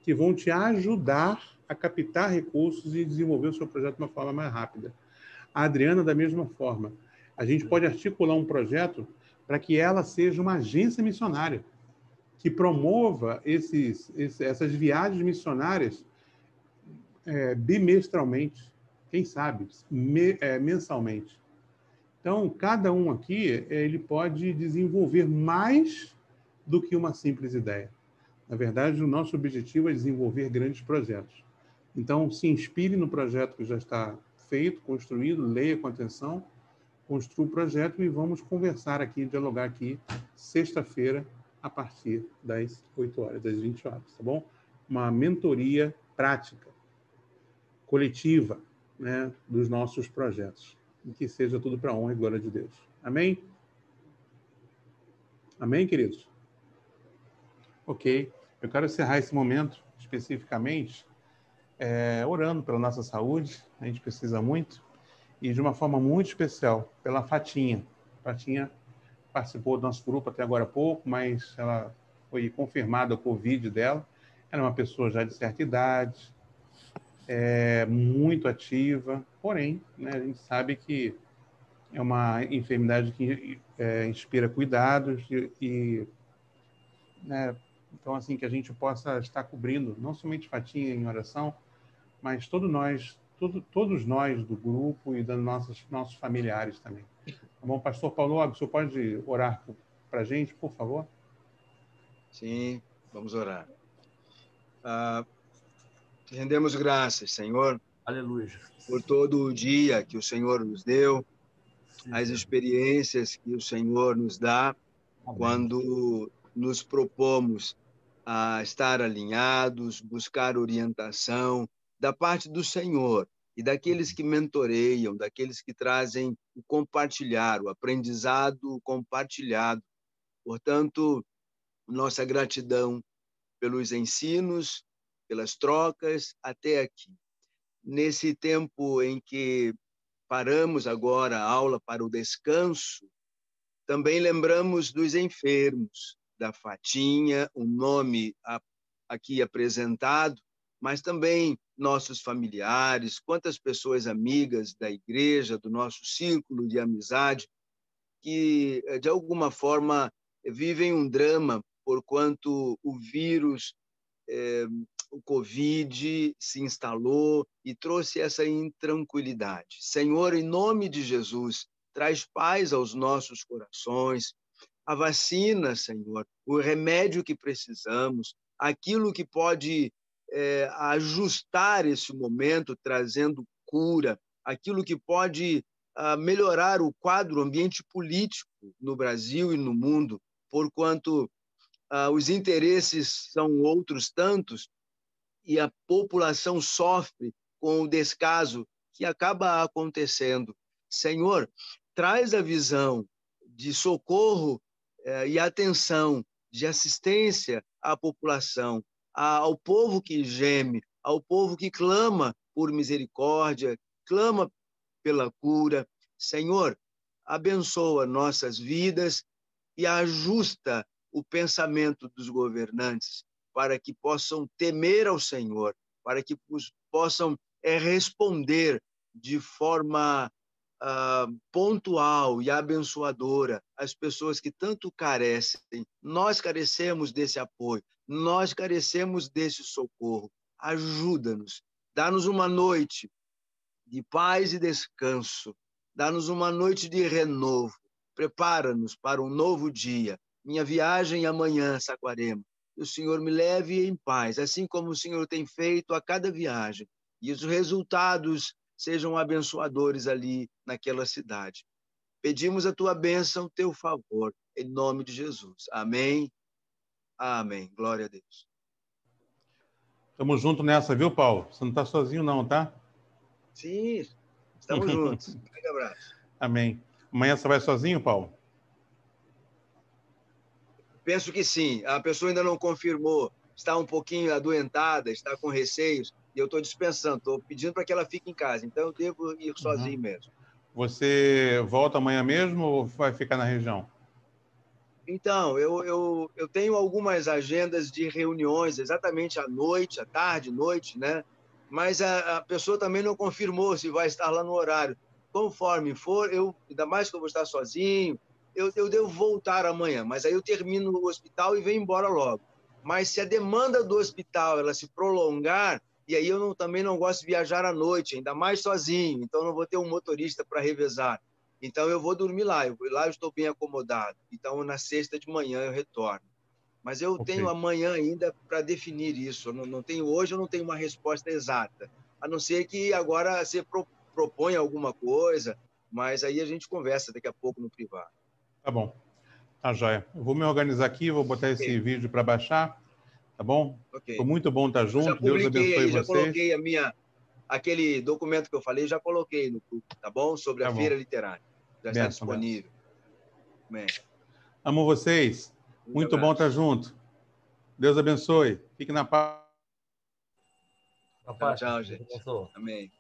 que vão te ajudar a captar recursos e desenvolver o seu projeto de uma forma mais rápida. A Adriana, da mesma forma. A gente pode articular um projeto para que ela seja uma agência missionária, que promova essas viagens missionárias bimestralmente, quem sabe, mensalmente. Então, cada um aqui ele pode desenvolver mais do que uma simples ideia. Na verdade, o nosso objetivo é desenvolver grandes projetos. Então, se inspire no projeto que já está feito, construído, leia com atenção, construa o projeto e vamos conversar aqui, dialogar aqui, sexta-feira, a partir das 8 horas, das 20 horas, tá bom? Uma mentoria prática, coletiva, né, dos nossos projetos. E que seja tudo para a honra e glória de Deus. Amém? Amém, queridos? Ok. Eu quero encerrar esse momento, especificamente, orando pela nossa saúde, a gente precisa muito, e de uma forma muito especial, pela Fatinha. Fatinha participou do nosso grupo até agora há pouco, mas ela foi confirmada o Covid dela. Ela é uma pessoa já de certa idade, muito ativa, porém, né, a gente sabe que é uma enfermidade que inspira cuidados né, então, assim, que a gente possa estar cobrindo, não somente Fatinha em oração, mas todos nós do grupo e dos nossos familiares também. Tá bom, pastor Paulo, o senhor pode orar para a gente, por favor? Sim, vamos orar. Te rendemos graças, Senhor, Aleluia. por todo o dia que o Senhor nos deu, Sim, as Senhor. experiências que o Senhor nos dá Amém. quando nos propomos a estar alinhados, buscar orientação da parte do Senhor e daqueles que mentoreiam, daqueles que trazem o compartilhar, o aprendizado compartilhado. Portanto, nossa gratidão pelos ensinos, pelas trocas até aqui. Nesse tempo em que paramos agora a aula para o descanso, também lembramos dos enfermos, da Fatinha, o nome aqui apresentado, mas também nossos familiares, quantas pessoas amigas da igreja, do nosso círculo de amizade, que, de alguma forma, vivem um drama porquanto o vírus, o Covid se instalou e trouxe essa intranquilidade. Senhor, em nome de Jesus, traz paz aos nossos corações, a vacina, Senhor, o remédio que precisamos, aquilo que pode ajustar esse momento, trazendo cura, aquilo que pode melhorar o quadro, o ambiente político no Brasil e no mundo, porquanto os interesses são outros tantos e a população sofre com o descaso que acaba acontecendo. Senhor, traz a visão de socorro e atenção, de assistência à população, ao povo que geme, ao povo que clama por misericórdia, clama pela cura. Senhor, abençoa nossas vidas e ajusta o pensamento dos governantes para que possam temer ao Senhor, para que possam responder de forma pontual e abençoadora às pessoas que tanto carecem. Nós carecemos desse apoio, nós carecemos desse socorro. Ajuda-nos, dá-nos uma noite de paz e descanso, dá-nos uma noite de renovo, prepara-nos para um novo dia. Minha viagem amanhã, Saquarema, que o Senhor me leve em paz, assim como o Senhor tem feito a cada viagem, e os resultados sejam abençoadores ali naquela cidade. Pedimos a tua bênção, teu favor, em nome de Jesus. Amém. Amém. Glória a Deus. Tamo junto nessa, viu, Paulo? Você não está sozinho, não, tá? Sim, estamos juntos. Um grande abraço. Amém. Amanhã você vai sozinho, Paulo? Penso que sim. A pessoa ainda não confirmou. Está um pouquinho adoentada, está com receios, e eu estou dispensando, estou pedindo para que ela fique em casa. Então, eu devo ir sozinho mesmo. Você volta amanhã mesmo ou vai ficar na região? Então, eu tenho algumas agendas de reuniões, exatamente à noite, à tarde, noite, né? Mas a pessoa também não confirmou se vai estar lá no horário. Conforme for, ainda mais que eu vou estar sozinho, eu devo voltar amanhã, mas aí eu termino o hospital e venho embora logo. Mas se a demanda do hospital ela se prolongar, e aí eu também não gosto de viajar à noite, ainda mais sozinho, então não vou ter um motorista para revezar. Então eu vou dormir lá, eu estou bem acomodado. Então na sexta de manhã eu retorno. Mas eu tenho amanhã ainda para definir isso. Eu não tenho hoje, eu não tenho uma resposta exata. A não ser que agora você proponha alguma coisa, mas aí a gente conversa daqui a pouco no privado. Tá bom. Tá joia. Eu vou me organizar aqui, vou botar esse vídeo para baixar, tá bom? Foi muito bom estar junto. Deus abençoe vocês. Já coloquei aquele documento que eu falei, já coloquei no grupo, tá bom? Sobre a feira literária. Já está disponível. Amém. Amo vocês. Muito bom estar junto. Deus abençoe. Fique na paz. Tchau, gente. Amém.